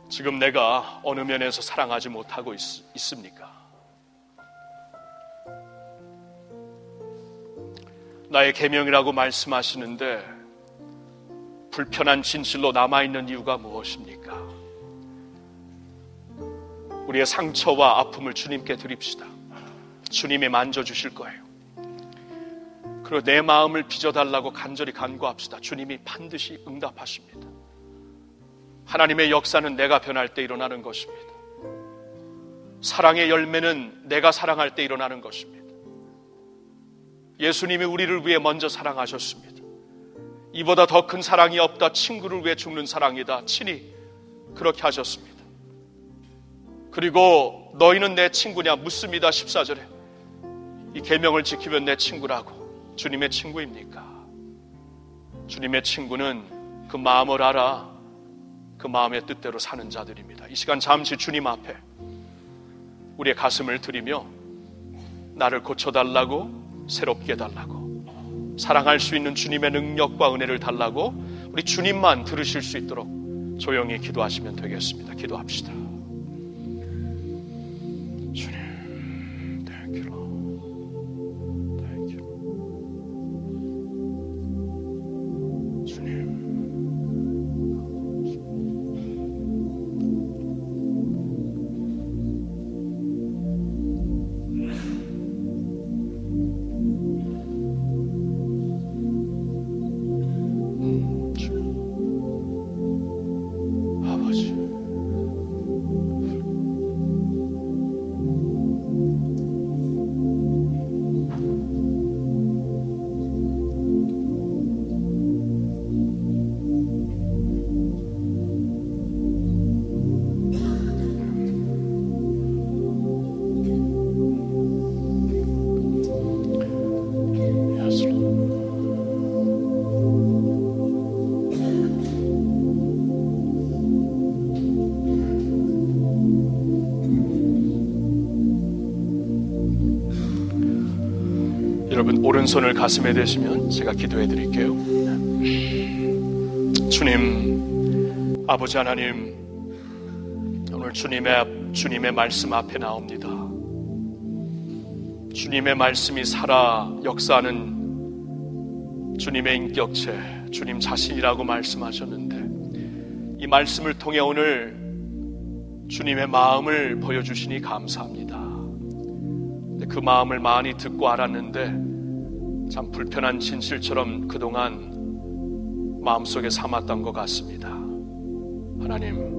지금 내가 어느 면에서 사랑하지 못하고 있습니까? 나의 계명이라고 말씀하시는데 불편한 진실로 남아있는 이유가 무엇입니까? 우리의 상처와 아픔을 주님께 드립시다. 주님이 만져주실 거예요. 그리고 내 마음을 빚어달라고 간절히 간구합시다. 주님이 반드시 응답하십니다. 하나님의 역사는 내가 변할 때 일어나는 것입니다. 사랑의 열매는 내가 사랑할 때 일어나는 것입니다. 예수님이 우리를 위해 먼저 사랑하셨습니다. 이보다 더 큰 사랑이 없다. 친구를 위해 죽는 사랑이다. 친히 그렇게 하셨습니다. 그리고 너희는 내 친구냐 묻습니다. 14절에 이 계명을 지키면 내 친구라고. 주님의 친구입니까? 주님의 친구는 그 마음을 알아 그 마음의 뜻대로 사는 자들입니다. 이 시간 잠시 주님 앞에 우리의 가슴을 들이며 나를 고쳐달라고, 새롭게 해달라고, 사랑할 수 있는 주님의 능력과 은혜를 달라고 우리 주님만 들으실 수 있도록 조용히 기도하시면 되겠습니다. 기도합시다. 주님, thank you, Lord. Thank you. 주님, 아버지, 오른손을 가슴에 대시면 제가 기도해 드릴게요. 주님, 아버지 하나님, 오늘 주님의 말씀 앞에 나옵니다. 주님의 말씀이 살아 역사하는 주님의 인격체, 주님 자신이라고 말씀하셨는데 이 말씀을 통해 오늘 주님의 마음을 보여주시니 감사합니다. 그 마음을 많이 듣고 알았는데 참 불편한 진실처럼 그동안 마음속에 삼았던 것 같습니다. 하나님,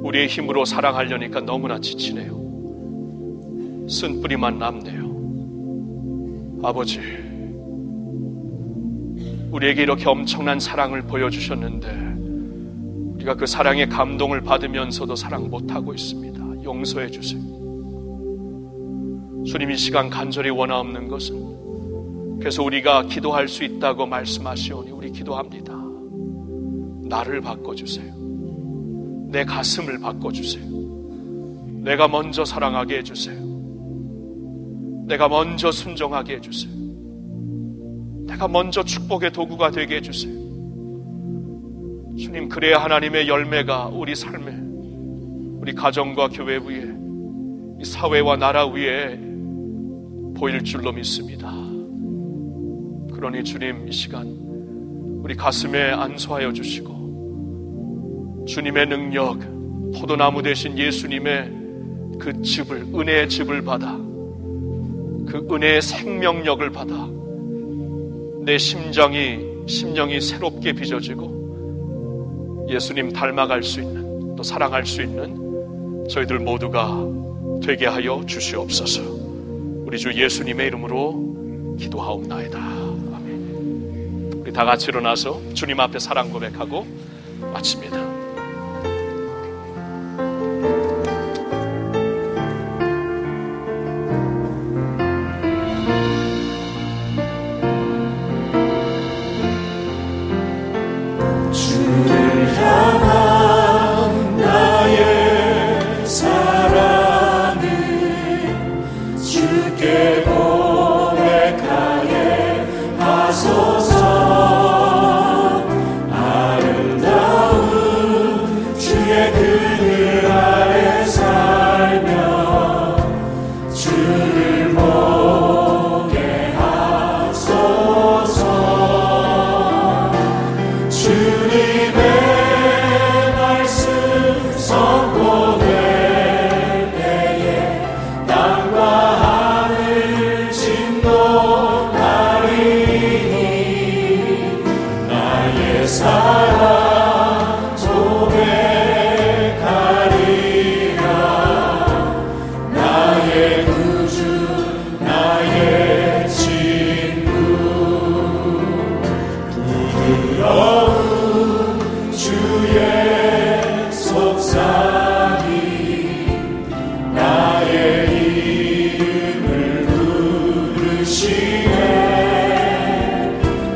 우리의 힘으로 사랑하려니까 너무나 지치네요. 쓴뿌리만 남네요. 아버지, 우리에게 이렇게 엄청난 사랑을 보여주셨는데 우리가 그 사랑의 감동을 받으면서도 사랑 못하고 있습니다. 용서해 주세요. 주님, 이 시간 간절히 원하옵는 것은 그래서 우리가 기도할 수 있다고 말씀하시오니 우리 기도합니다. 나를 바꿔주세요. 내 가슴을 바꿔주세요. 내가 먼저 사랑하게 해주세요. 내가 먼저 순종하게 해주세요. 내가 먼저 축복의 도구가 되게 해주세요. 주님, 그래야 하나님의 열매가 우리 삶에, 우리 가정과 교회 위에, 이 사회와 나라 위에 보일 줄로 믿습니다. 그러니 주님, 이 시간 우리 가슴에 안수하여 주시고 주님의 능력, 포도나무 되신 예수님의 그 즙을, 은혜의 즙을 받아, 그 은혜의 생명력을 받아 내 심령이 새롭게 빚어지고 예수님 닮아갈 수 있는, 또 사랑할 수 있는 저희들 모두가 되게 하여 주시옵소서. 우리 주 예수님의 이름으로 기도하옵나이다. 아멘. 우리 다 같이 일어나서 주님 앞에 사랑 고백하고 마칩니다.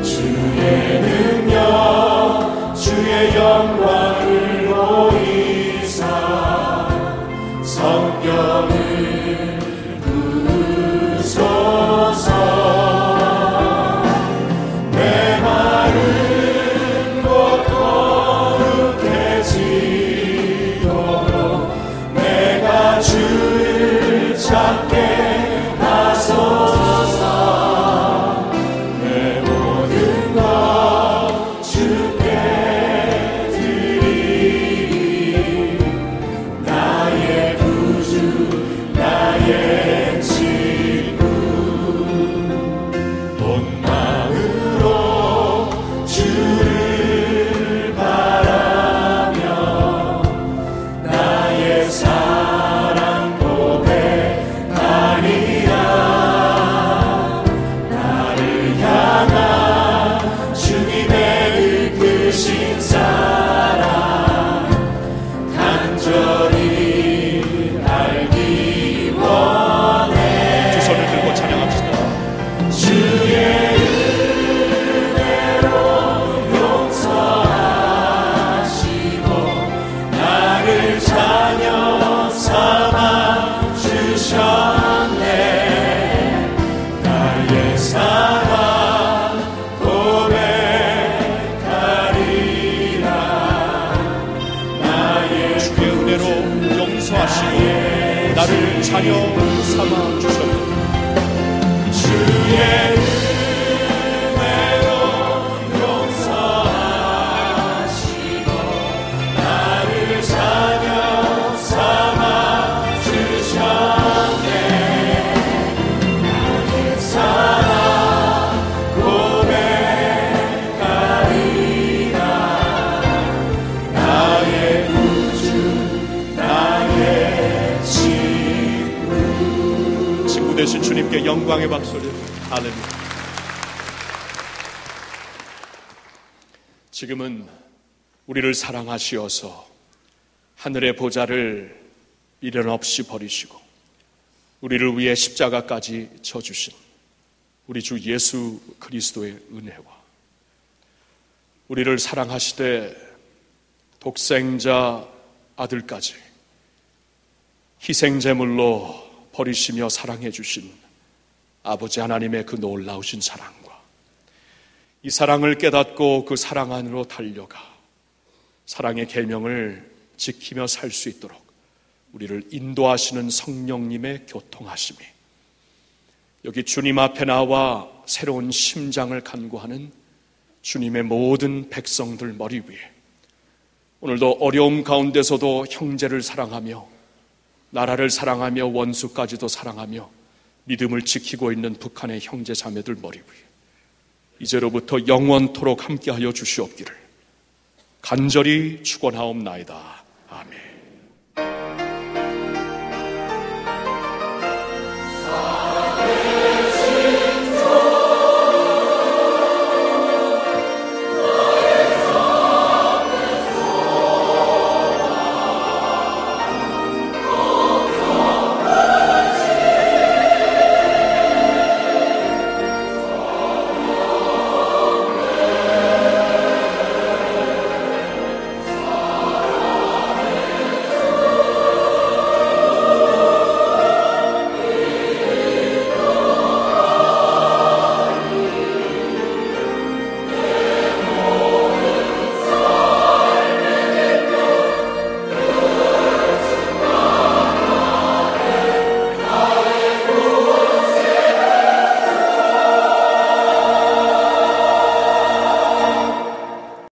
주의 능력 자녀 삼아 주셨느냐. 주의 은혜로 용서하시고 나를 자녀 삼아 주셨네. 나의 사랑 고백하리라. 나의 구주 나의 친구 되신 주님께 영광의 박수를. 할렐루야. 지금은 우리를 사랑하시어서 하늘의 보좌를 미련 없이 버리시고 우리를 위해 십자가까지 져주신 우리 주 예수 그리스도의 은혜와 우리를 사랑하시되 독생자 아들까지 희생제물로 버리시며 사랑해 주신 아버지 하나님의 그 놀라우신 사랑과 이 사랑을 깨닫고 그 사랑 안으로 달려가 사랑의 계명을 지키며 살 수 있도록 우리를 인도하시는 성령님의 교통하심이 여기 주님 앞에 나와 새로운 심장을 간구하는 주님의 모든 백성들 머리 위에 오늘도 어려움 가운데서도 형제를 사랑하며 나라를 사랑하며 원수까지도 사랑하며 믿음을 지키고 있는 북한의 형제 자매들 머리 위에 이제로부터 영원토록 함께하여 주시옵기를 간절히 축원하옵나이다. 아멘.